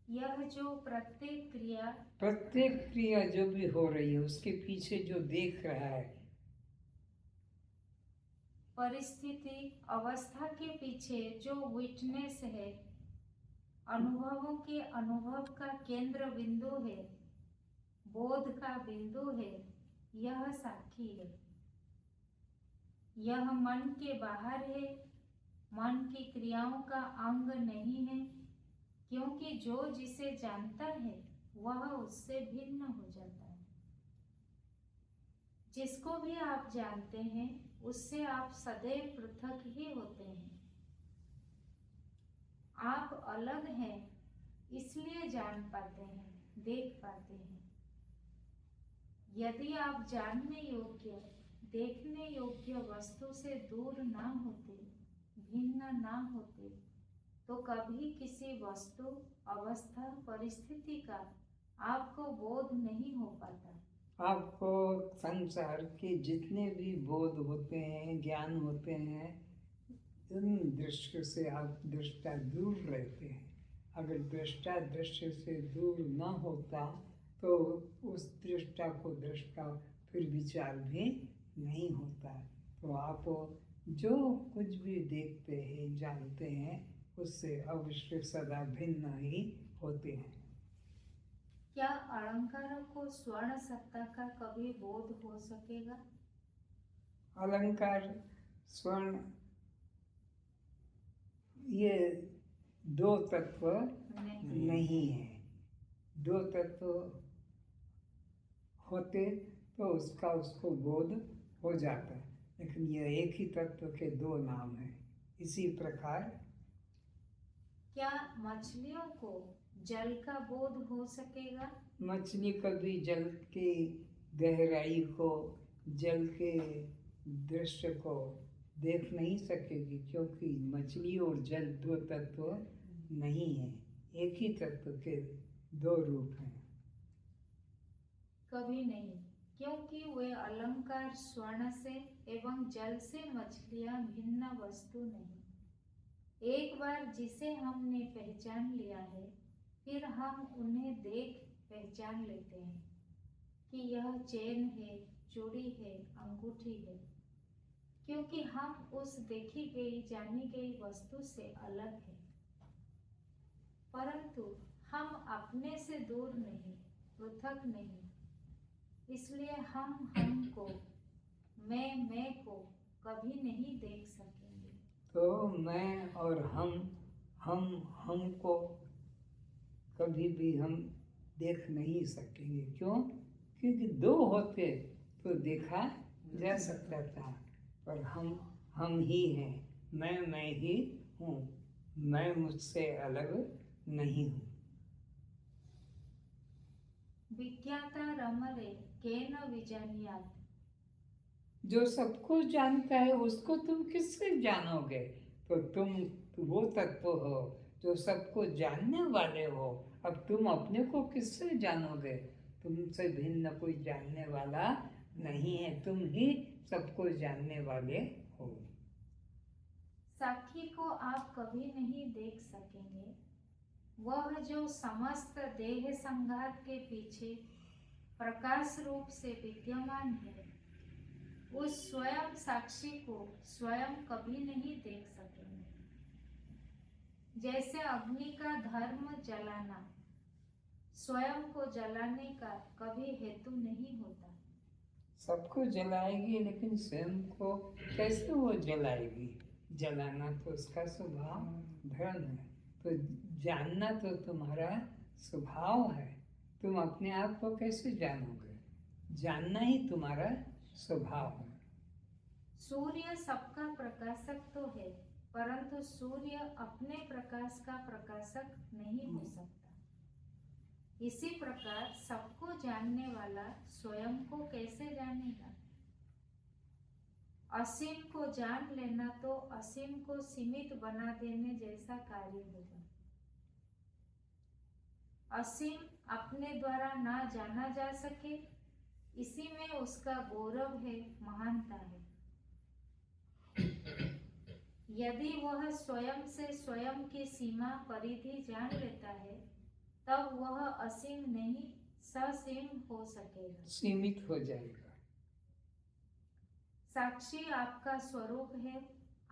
यह जो प्रत्येक क्रिया जो भी हो रही है उसके पीछे जो देख रहा है, परिस्थिति अवस्था के पीछे जो विटनेस है, अनुभवों के अनुभव का केंद्र बिंदु है, बोध का बिंदु है, यह साक्षी है। यह मन के बाहर है, मन की क्रियाओं का अंग नहीं है, क्योंकि जो जिसे जानता है वह उससे भिन्न हो जाता है। जिसको भी आप जानते हैं उससे आप सदैव पृथक ही होते हैं। आप अलग हैं इसलिए जान पाते हैं, देख पाते हैं। यदि आप जानने योग्य, देखने योग्य वस्तु से दूर ना होते, भिन्न ना होते, तो कभी किसी वस्तु, अवस्था, परिस्थिति का आपको बोध नहीं हो पाता। आपको संसार के जितने भी बोध होते हैं, ज्ञान होते हैं, उन दृश्य से आप दृष्टा दूर रहते हैं। अगर दृष्टा दृश्य से दूर न होता तो उस दृष्टा को दृष्टा फिर विचार भी नहीं होता। तो आप जो कुछ भी देखते हैं, जानते हैं, उससे अवश्य सदा भिन्न ही होते हैं। क्या अलंकारों को स्वर्ण सत्ता का कभी बोध हो सकेगा? अलंकार, स्वर्ण, ये दो तत्व नहीं है। दो तत्व होते तो उसको बोध हो जाता, लेकिन ये एक ही तत्व के दो नाम हैं। इसी प्रकार क्या मछलियों को जल का बोध हो सकेगा? मछली कभी जल की गहराई को, जल के दृश्य को देख नहीं सकेगी, क्योंकि मछली और जल दो तत्व नहीं है, एक ही तत्व के दो रूप हैं। कभी नहीं, क्योंकि वे अलंकार स्वर्ण से एवं जल से मछलियां भिन्न वस्तु नहीं। एक बार जिसे हमने पहचान लिया है, फिर हम उन्हें देख पहचान लेते हैं कि यह चेन है, चूड़ी है, अंगूठी है, क्योंकि हम उस देखी गई, जानी गई वस्तु से अलग हैं। परंतु हम अपने से दूर नहीं, पृथक नहीं, इसलिए हम को, मैं को कभी नहीं देख सकेंगे। तो मैं और हमको कभी भी हम देख नहीं सकेंगे। क्यों? क्योंकि दो होते तो देखा जा सकता था, पर हम ही हैं। मैं ही हूँ, मैं मुझसे अलग नहीं हूँ। विज्ञाता रमरे केन विजानीयात। जो सबको जानता है उसको तुम किससे जानोगे? तो तुम वो तत्व हो जो सबको जानने वाले हो। अब तुम अपने को किससे जानोगे? तुमसे भिन्न कोई जानने वाला नहीं है, तुम ही सबको जानने वाले हो। साक्षी को आप कभी नहीं देख सकेंगे, वह जो समस्त देह संघात के पीछे प्रकाश रूप से विद्यमान है, उस स्वयं साक्षी को स्वयं कभी नहीं देख सकेंगे। जैसे अग्नि का धर्म जलाना स्वयं को जलाने का कभी हेतु नहीं होता। सबको जलाएगी, लेकिन स्वयं को कैसे वो जलाएगी? जलाना तो उसका स्वभाव धर्म है। तो जानना तो तुम्हारा स्वभाव है, तुम अपने आप को कैसे जानोगे? जानना ही तुम्हारा स्वभाव है। सूर्य सबका प्रकाशक तो है, परंतु सूर्य अपने प्रकाश का प्रकाशक नहीं हो सकता। इसी प्रकार सबको जानने वाला स्वयं को कैसे जानेगा? असीम को जान लेना तो असीम को सीमित बना देने जैसा कार्य होगा। असीम अपने द्वारा ना जाना जा सके, इसी में उसका गौरव है, महानता है। यदि वह स्वयं से स्वयं की सीमा परिधि जान लेता है, तब वह असीम नहीं ससीम हो सकेगा, सीमित हो जाएगा। साक्षी आपका स्वरूप है,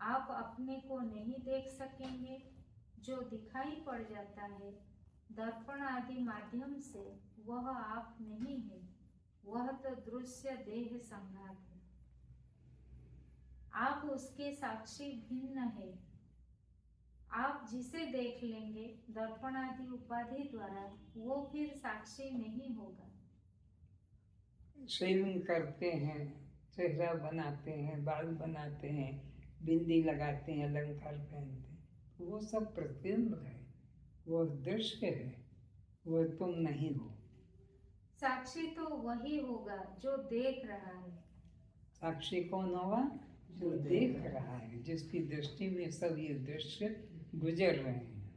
आप अपने को नहीं देख सकेंगे। जो दिखाई पड़ जाता है दर्पण आदि माध्यम से, वह आप नहीं है, वह तो दृश्य देह संघात है। आप उसके साक्षी भिन्न है। आप जिसे देख लेंगे दर्पण आदि उपाधि द्वारा, वो फिर साक्षी नहीं होगा। शेविंग करते हैं, चेहरा बनाते हैं, बाल बनाते हैं, बिंदी लगाते हैं, अलंकार पहनते हैं, वो सब प्रतिबिंब है, वो दृश्य है, वो तुम नहीं हो। साक्षी तो वही होगा जो देख रहा है। साक्षी कौन होगा? जो देख रहा है, जिसकी दृष्टि में सब ये दृश्य गुजर रहे हैं।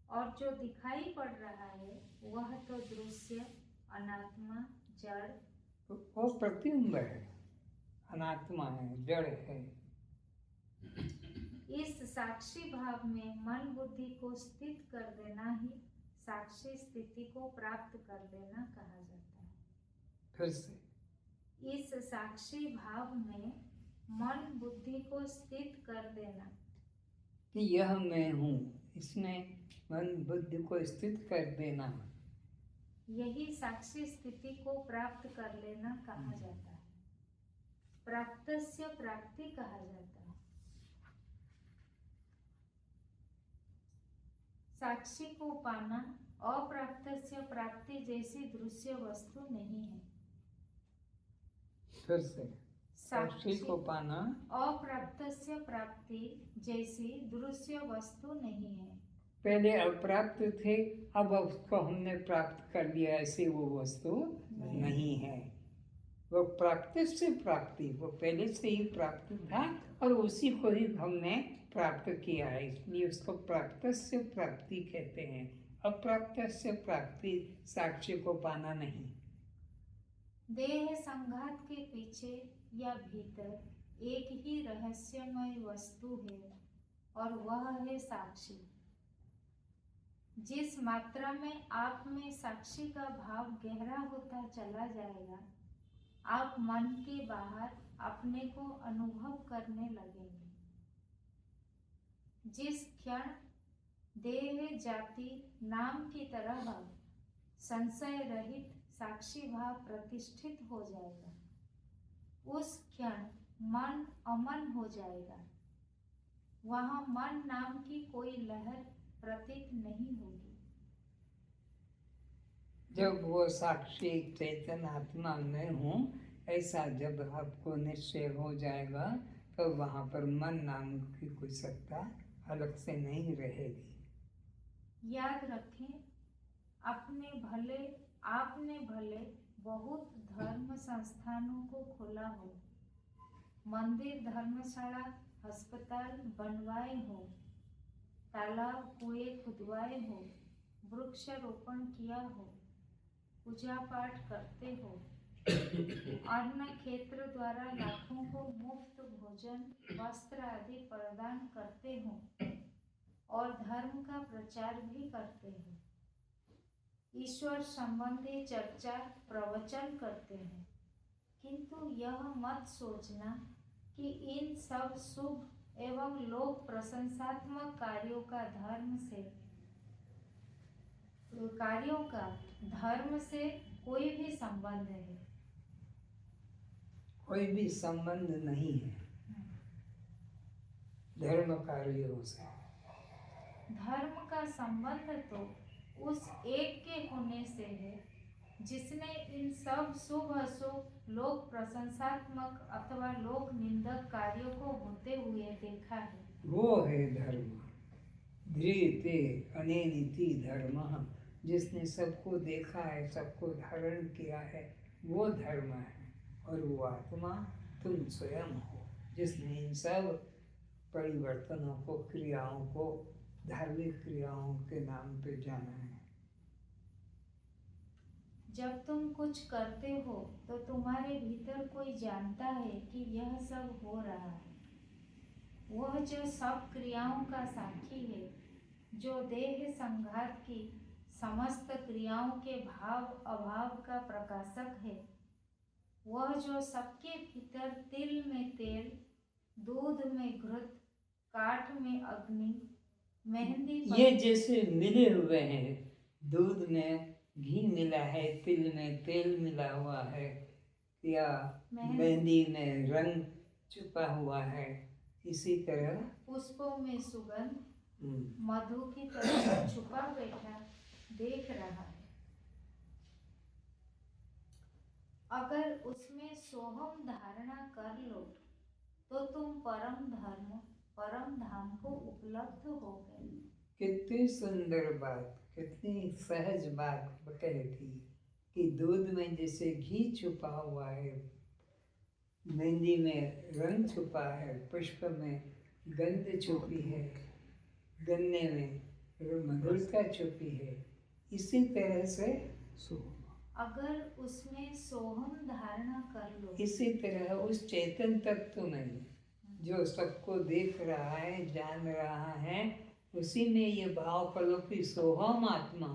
और जो दिखाई पड़ रहा है वह तो दृश्य, अनात्मा, जड़, वो प्रतिबिंब है, अनात्मा है, जड़ है। इस साक्षी भाव में मन बुद्धि को स्थित कर देना ही साक्षी स्थिति को प्राप्त कर देना कहा जाता है। फिर से इस साक्षी भाव में मन बुद्धि को स्थित कर देना कि यह मैं हूँ, इसमें मन बुद्धि को स्थित कर देना, यही साक्षी स्थिति को प्राप्त कर लेना कहा जाता है। प्राप्तस्य प्राप्ति कहा जाता है। साक्षी को पाना अप्राप्तस्य प्राप्ति जैसी दृश्य वस्तु नहीं है। फिर से साक्षी को पाना अप्राप्तस्य प्राप्ति जैसी दृश्य वस्तु नहीं है। पहले अप्राप्त थे, अब उसको हमने प्राप्त कर लिया, ऐसी वो वस्तु नहीं है। वो प्राप्त से प्राप्ति, वो पहले से ही प्राप्त था और उसी को ही हमने प्राप्त किया है, इसलिए उसको प्राप्त से प्राप्ति कहते हैं। अप्राप्त से प्राप्ति साक्षी को पाना नहीं। देह संघात के पीछे या भीतर एक ही रहस्यमय वस्तु है और वह है साक्षी। जिस मात्रा में आप में साक्षी का भाव गहरा होता चला जाएगा, आप मन के बाहर अपने को अनुभव करने लगेंगे। जिस क्षण देह जाति नाम की तरह संशय रहित साक्षी भाव प्रतिष्ठित हो जाएगा, उस क्षण मन अमन हो जाएगा। वहां मन नाम की कोई लहर प्रतीत नहीं होगी। जब वो साक्षी चैतन्य आत्मा में हूँ, ऐसा जब आपको निश्चय हो जाएगा, तो वहाँ पर मन नाम की कोई सत्ता अलग से नहीं रहेगी। याद रखें, आपने भले बहुत धर्म संस्थानों को खोला हो, मंदिर, धर्मशाला, अस्पताल बनवाए हो, तालाब कुएं खुदवाए हो, वृक्षारोपण किया हो, पूजा पाठ करते हो, अन्न क्षेत्र द्वारा लाखों को मुफ्त भोजन, वस्त्र आदि प्रदान करते हो और धर्म का प्रचार भी करते हो, ईश्वर संबंधी चर्चा प्रवचन करते हैं, किंतु यह मत सोचना कि इन सब शुभ एवं लोक प्रशंसात्मक कार्यों का धर्म से कोई भी संबंध है। कोई भी संबंध नहीं है धर्म कार्यों से। धर्म का संबंध तो उस एक के होने से है जिसने इन सब शुभ अशुभ लोक प्रशंसात्मक अथवा लोक निंदक कार्यों को होते हुए देखा है। वो है धर्म। धीरे अनेनिति धर्म, जिसने सबको देखा है, सबको धारण किया है, वो धर्म है। और वो आत्मा तुम स्वयं हो, जिसने इन सब परिवर्तनों को, क्रियाओं को धार्मिक क्रियाओं के नाम पे जाना है। जब तुम कुछ करते हो तो तुम्हारे भीतर कोई जानता है कि यह सब हो रहा है। वह जो सब क्रियाओं का साक्षी है, जो देह संघात की समस्त क्रियाओं के भाव अभाव का प्रकाशक है, वह जो सबके भीतर तिल में तेल, दूध में घृत, काठ में अग्नि, मेहंदी ये जैसे मिले हुए हैं, दूध में घी मिला है, तिल में तेल मिला हुआ है, या मेहंदी में रंग छुपा हुआ है, इसी तरह पुष्पों में सुगंध मधु की तरह छुपा बैठा देख रहा है। अगर उसमें सोहम धारणा कर लो तो तुम परम धाम को उपलब्ध हो गए। कितनी सुंदर बात, कितनी सहज बात कही थी कि दूध में जैसे घी छुपा हुआ है, मेहंदी में रंग छुपा है, पुष्प में गंध छुपी है, गन्ने में मधुरता छुपी है, इसी तरह से अगर उसमें सोहम धारणा कर लो, इसी तरह उस चेतन तत्व में जो सबको देख रहा है, जान रहा है, उसी में ये भाव करो कि सोहम आत्मा,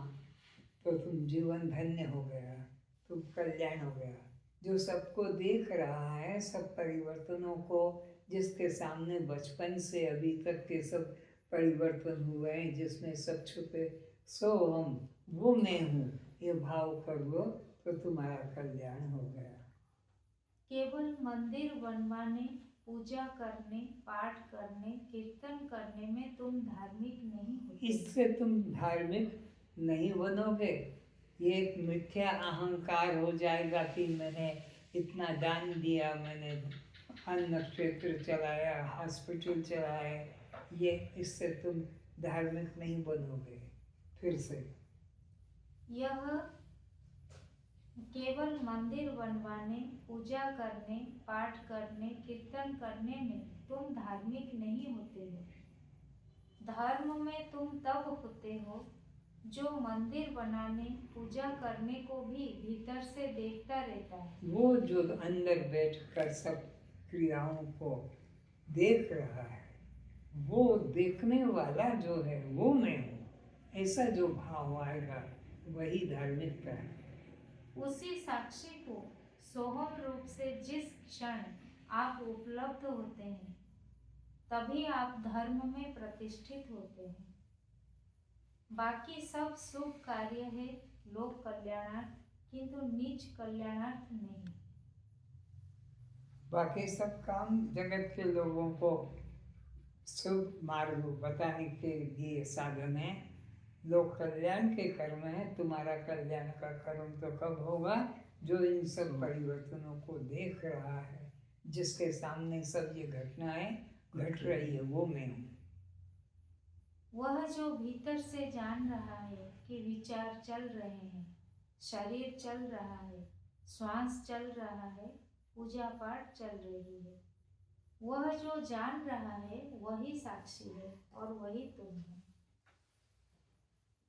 तो तुम जीवन धन्य हो गया, तुम कल्याण हो गया। जो सबको देख रहा है, सब परिवर्तनों को, जिसके सामने बचपन से अभी तक के सब परिवर्तन हुए हैं, जिसमें सब छुपे, सोहम वो मैं हूँ, ये भाव कर लो तो तुम्हारा कल्याण हो गया। केवल मंदिर बनवाने, पूजा करने, पाठ करने, कीर्तन करने में तुम धार्मिक नहीं होते। इससे तुम धार्मिक नहीं बनोगे। ये एक मिथ्या अहंकार हो जाएगा कि मैंने इतना दान दिया, मैंने अन्न क्षेत्र चलाया, हॉस्पिटल चलाए, ये इससे तुम धार्मिक नहीं बनोगे। फिर से यह केवल मंदिर बनवाने, पूजा करने, पाठ करने, कीर्तन करने में तुम धार्मिक नहीं होते हो। धर्म में तुम तब होते हो जो मंदिर बनाने, पूजा करने को भी भीतर से देखता रहता है। वो जो अंदर बैठकर सब क्रियाओं को देख रहा है, वो देखने वाला जो है वो मैं हूँ, ऐसा जो भाव आएगा वही धार्मिकता है। उसी साक्षी को सोहम रूप से जिस क्षण आप उपलब्ध होते हैं, तभी आप धर्म में प्रतिष्ठित होते हैं। बाकी सब शुभ कार्य है लोक कल्याणार्थ, किंतु नीच कल्याणार्थ नहीं। बाकी सब काम जगत के लोगों को शुभ मार्ग बताने के लिए साधन है, लोक कल्याण के कर्म है। तुम्हारा कल्याण का कर्म तो कब होगा? जो इन सब परिवर्तनों को देख रहा है, जिसके सामने सब ये घटनाएं घट रही है, वो मैं हूँ। वह जो भीतर से जान रहा है कि विचार चल रहे हैं, शरीर चल रहा है, श्वास चल रहा है, पूजा पाठ चल रही है, वह जो जान रहा है वही साक्षी है और वही तुम हो,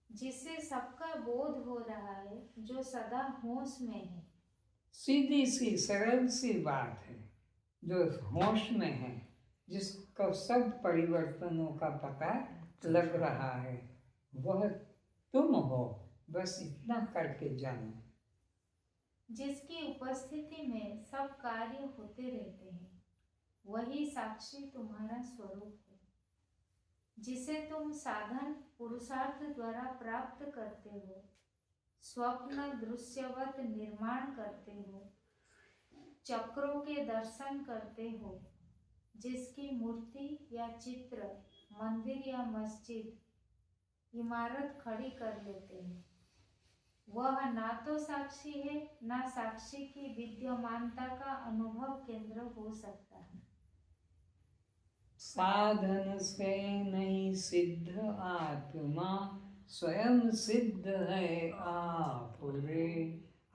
जिससे सबका बोध हो रहा है, जो सदा होश में है। सीधी सी सरल सी बात है, जो होश में है, जिसको सब परिवर्तनों का पता लग रहा है, वह तुम हो बस इतना करके जानो। जिसकी उपस्थिति में सब कार्य होते रहते हैं, वही साक्षी तुम्हारा स्वरूप है, जिसे तुम साधन पुरुषार्थ द्वारा प्राप्त करते हो, स्वप्न दृश्यवत निर्माण करते हो, चक्रों के दर्शन करते हो, जिसकी मूर्ति या चित्र मंदिर या मस्जिद इमारत खड़ी कर लेते हैं, वह ना तो साक्षी है, ना साक्षी की विद्यमानता का अनुभव केंद्र हो सकता है। साधन से नहीं सिद्ध आत्मा, स्वयं सिद्ध है आप रे।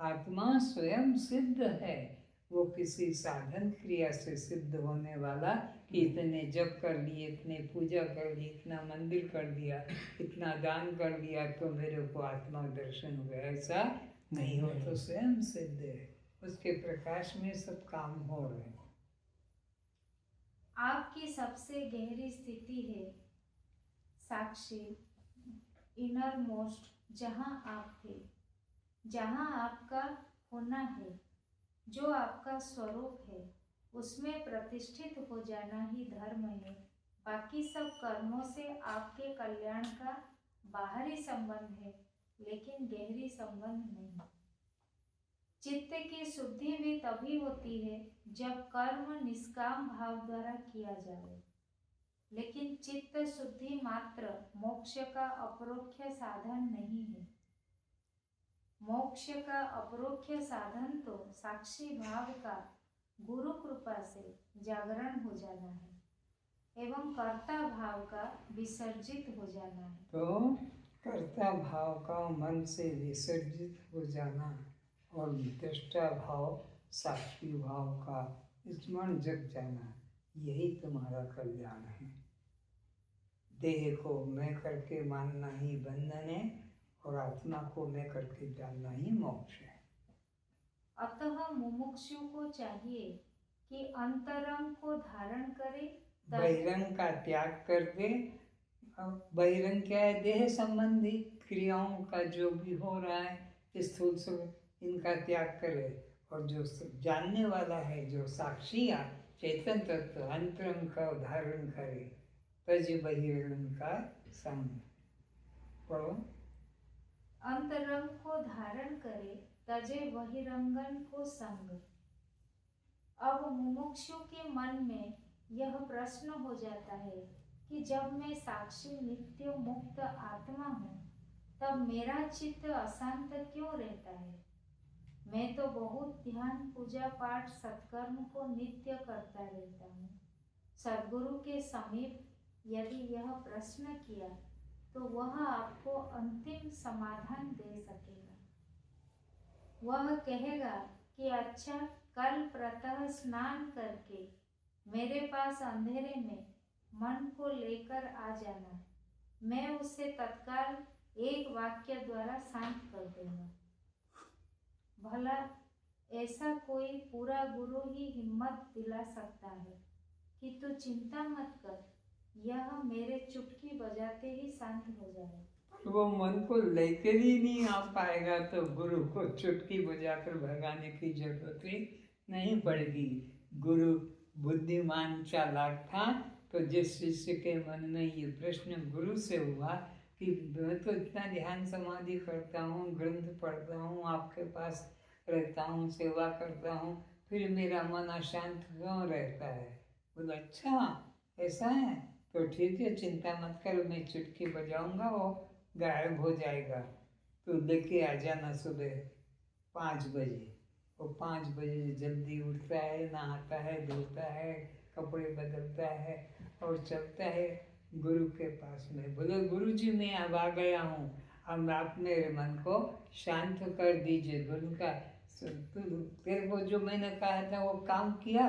आत्मा स्वयं सिद्ध है, वो किसी साधन क्रिया से सिद्ध होने वाला कि इतने जप कर लिए, इतने पूजा कर ली, इतना मंदिर कर दिया, इतना दान कर दिया तो मेरे को आत्मा दर्शन हो गया, ऐसा नहीं हो। तो स्वयं सिद्ध है, उसके प्रकाश में सब काम हो रहे हैं। आपकी सबसे गहरी स्थिति है साक्षी, इनर मोस्ट, जहाँ आप थे, जहाँ आपका होना है, जो आपका स्वरूप है, उसमें प्रतिष्ठित हो जाना ही धर्म है। बाकी सब कर्मों से आपके कल्याण का बाहरी संबंध है, लेकिन गहरी संबंध नहीं। चित्त की शुद्धि भी तभी होती है जब कर्म निष्काम भाव द्वारा किया जाए, लेकिन चित्त शुद्धि मात्र मोक्ष का अपरोक्ष साधन नहीं है। मोक्ष का अपरोक्ष साधन तो साक्षी भाव का गुरु कृपा से जागरण हो जाना है एवं कर्ता भाव का विसर्जित हो जाना है। तो कर्ता भाव का मन से विसर्जित हो जाना और दृष्टा भाव साक्षी भाव का स्मरण जग जाना, यही तुम्हारा कल्याण है। देह को मैं करके मानना ही बंधन है और आत्मा को मैं करके जानना ही मोक्ष है। अतः मुमुक्षु को चाहिए कि अंतरंग को धारण करे, बहिरंग का त्याग कर दे। अब बहिरंग क्या है? देह संबंधी क्रियाओं का जो भी हो रहा है स्थूल से इनका त्याग करे, और जो जानने वाला है, जो साक्षी चेतन तत्व अंतरंग का धारण करे, तज बहिरंग का संग। पढ़ो। अंतरंग को धारण करे, तजे बहिरंगन को संग। अब मुमुक्षु के मन में यह प्रश्न हो जाता है कि जब मैं साक्षी नित्य मुक्त आत्मा हूँ, तब मेरा चित्त अशांत क्यों रहता है? मैं तो बहुत ध्यान, पूजा पाठ, सत्कर्म को नित्य करता रहता हूँ। सद्गुरु के समीप यदि यह प्रश्न किया तो वह आपको अंतिम समाधान दे सकेगा। वह कहेगा कि अच्छा, कल प्रातः स्नान करके मेरे पास अंधेरे में मन को लेकर आ जाना, मैं उसे तत्काल एक वाक्य द्वारा शांत कर दूंगा। भला ऐसा कोई पूरा गुरु ही हिम्मत दिला सकता है कि तू चिंता मत कर, यह मेरे चुटकी बजाते ही शांत हो जाए। वो मन को लेकर ही नहीं आ पाएगा तो गुरु को चुटकी बजाकर भगाने की जरूरत ही नहीं पड़ेगी। गुरु बुद्धिमान चालाक था, तो जिस शिष्य के मन में ये प्रश्न गुरु से हुआ कि मैं तो इतना ध्यान समाधि करता हूँ, ग्रंथ पढ़ता हूँ, आपके पास रहता हूँ, सेवा करता हूँ, फिर मेरा मन अशांत क्यों रहता है? बोला अच्छा ऐसा है, तो ठीक है, चिंता मत कर, मैं चुटकी बजाऊंगा, वो गायब हो जाएगा। तो लेके आ जाना सुबह 5 बजे। वो 5 बजे जल्दी उठता है, नहाता है, धोता है, कपड़े बदलता है और चलता है गुरु के पास में। बोले गुरु जी मैं अब आ गया हूँ, अब आप मेरे मन को शांत कर दीजिए। गुरु का तेरे को जो मैंने कहा था वो काम किया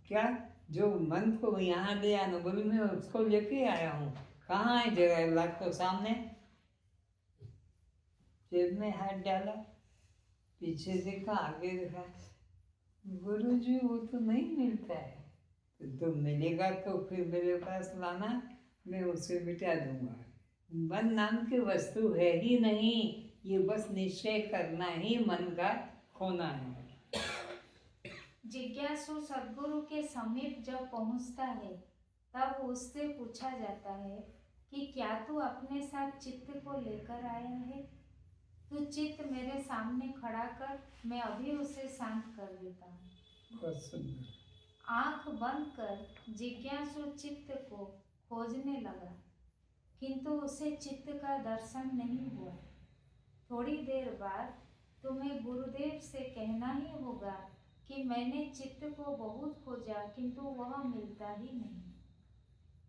क्या? जो मन को यहाँ ले आना, बोले मैं उसको लेके आया हूँ। कहाँ है? जरा ला तो सामने। जेब में हाथ डाला, पीछे देखा, आगे देखा, गुरु जी वो तो नहीं मिलता है। तो मिलेगा तो फिर मेरे पास लाना, मैं उसे मिटा दूंगा। मन नाम की वस्तु है ही नहीं, ये बस निश्चय करना ही मन का होना है। जिज्ञासु सद्गुरु के समीप जब पहुंचता है तब उससे पूछा जाता है कि क्या तू अपने साथ चित्त को लेकर आया है? तू चित्त मेरे सामने खड़ा कर, मैं अभी उसे शांत कर देता हूँ। बहुत सुंदर। आंख बंद कर जिज्ञासु चित्त को खोजने लगा, किंतु उसे चित्त का दर्शन नहीं हुआ। थोड़ी देर बाद तुम्हें गुरुदेव से कहना ही होगा कि मैंने चित्त को बहुत खोजा, किंतु वह मिलता ही नहीं।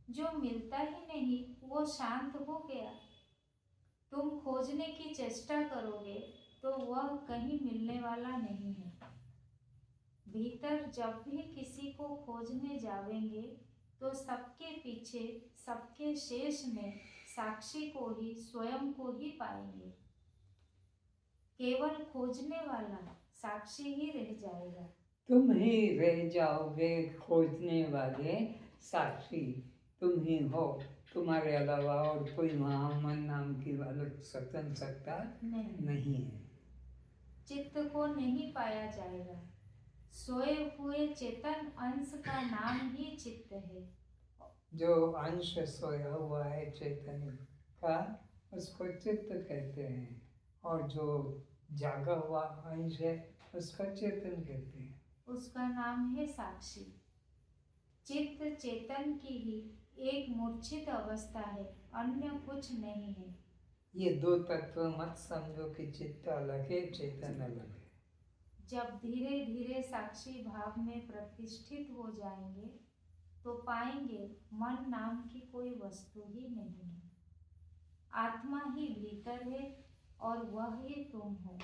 जो मिलता ही नहीं वो शांत हो गया। तुम खोजने की चेष्टा करोगे तो वह कहीं मिलने वाला नहीं है। भीतर जब भी किसी को खोजने जावेंगे तो सबके पीछे, सबके शेष में साक्षी को ही, स्वयं को ही पाएंगे। केवल खोजने वाला साक्षी ही रह जाएगा। तुम ही रह जाओगे, खोजने वाले साक्षी तुम ही हो। तुम्हारे अलावा और कोई वहाँ मन नाम की अलग स्वतंत्रता नहीं है। चित्त को नहीं पाया जाएगा। सोए हुए चेतन अंश का नाम ही चित्त है। जो अंश सोया हुआ है चैतन्य का, उसको चित्त कहते हैं, और जो जागा हुआ अंश है उसका चेतन कहते हैं। उसका नाम है साक्षी। चित्त चेतन की ही एक मूर्छित अवस्था है, अन्य कुछ नहीं है। ये दो तत्व मत समझो कि चित्त अलग है, चेतन अलग है। जब धीरे धीरे साक्षी भाव में प्रतिष्ठित हो जाएंगे तो पाएंगे मन नाम की कोई वस्तु ही नहीं है। आत्मा ही भीतर है और वह ही तुम हो।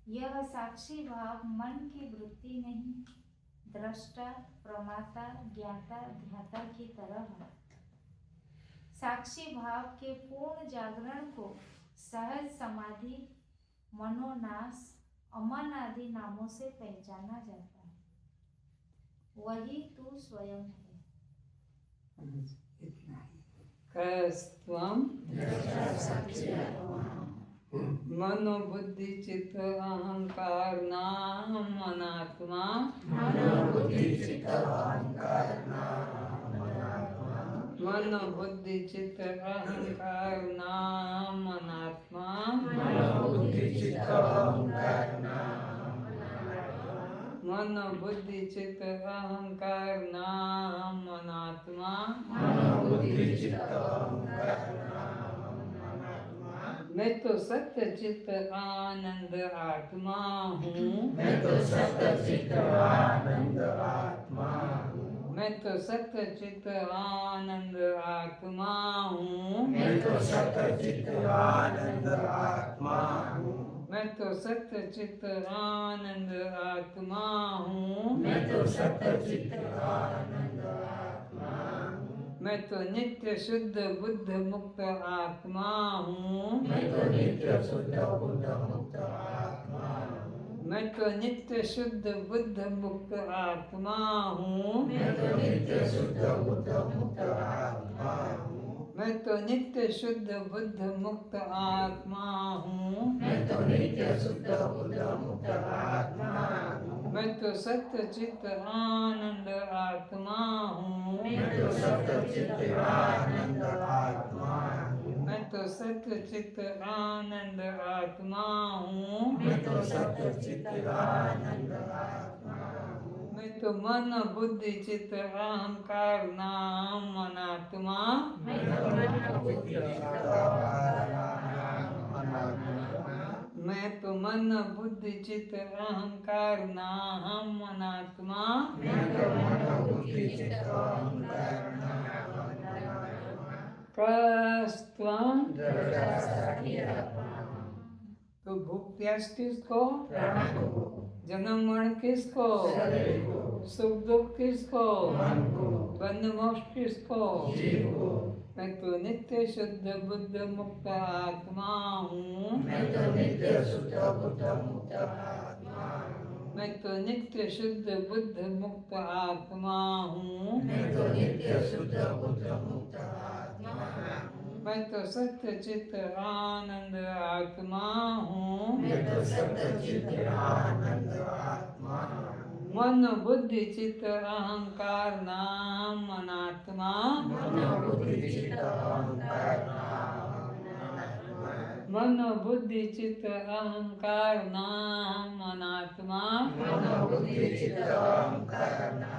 यह साक्षी भाव मन की वृत्ति नहीं, दृष्टा, प्रमाता, ज्ञाता, ध्याता की तरह है। साक्षी भाव के पूर्ण जागरण को सहज समाधि, मनोनाश, अमन आदि नामों से पहचाना जाता है। वही तू स्वयं है। इतना ही। कस्त्वं मनो बुद्धि चित्त अहंकार नाम अनात्मा। मनो बुद्धि चित्त अहंकार नाम अनात्मा। मन बुद्धि चित्त अहंकार नाम अनात्मा। मैं तो सत्य चित्त आनंद आत्मा हूँ। मैं तो सत्य चित्त आनंद आत्मा हूँ। मैं तो सत्य चित्त आनंद आत्मा हूँ। मैं तो सत्य चित्त आनंद आत्मा हूँ। मैं तो सत्य चित्त आनंद आत्मा हूँ। मैं तो सत्य चित्त आनंद आत्मा हूँ। मैं तो नित्य शुद्ध बुद्ध मुक्त आत्मा हूँ। मैं तो नित्य शुद्ध बुद्ध मुक्त आत्मा हूँ। मैं तो नित्य शुद्ध बुद्ध मुक्त आत्मा हूँ। मैं तो नित्य शुद्ध बुद्ध मुक्त आत्मा हूँ। मैं तो नित्य शुद्ध बुद्ध मुक्त आत्मा हूँ। मैं तो नित्य शुद्ध बुद्ध मुक्त आत्मा हूँ। मैं तो सत्य चित्त आनंद आत्मा हूँ। मैं तो सत्य चित्त आनंद आत्मा हूँ। मैं तो सत्य चित्त आनंद आत्मा हूँ। मैं तो सत्य चित्त आनंद आत्मा हूँ। मैं तो मन बुद्धि चित्त अहंकार नाम अनात्मा। मैं तो मन बुद्धि चित्त अहंकार नाम अनात्मा। मैं तो मन बुद्धि चित्त अहंकार नाम अनात्मा। मैं तो मन बुद्धि चित्त अहंकार नाम अनात्मा। कस्त्वं तो भूख प्यास किसको? जन्म मरण किसको? सुख दुख किसको? बंध मोक्ष किसको? मैं तो नित्य शुद्ध बुद्ध मुक्त आत्मा हूँ। मैं तो नित्य शुद्ध बुद्ध मुक्त आत्मा हूँ। मैं तो नित्य शुद्ध बुद्ध मुक्त आत्मा हूँ। मैं तो नित्य शुद्ध बुद्ध मुक्त आत्मा हूँ। मैं तो सत्य चित्त आनंद आत्मा हूँ। मैं तो सत्य चित्त आनंद आत्मा हूँ। मन बुद्धि चित्त अहंकार नाम अनात्मा। मन बुद्धि चित्त अहंकार नाम अनात्मा। मन बुद्धि चित्त अहंकार नाम अनात्मा। मन बुद्धि चित्त अहंकार नाम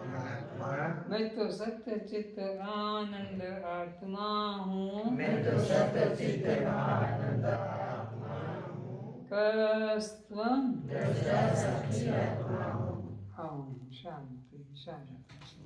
अनात्मा। मैं तो सत्य चित्त आनंद आत्मा हूँ। मैं तो सत्य चित्त आनंद आत्मा हूँ। कस्त्वं दृष्टा साक्षी आत्मा हूँ। ओम शांति शांति।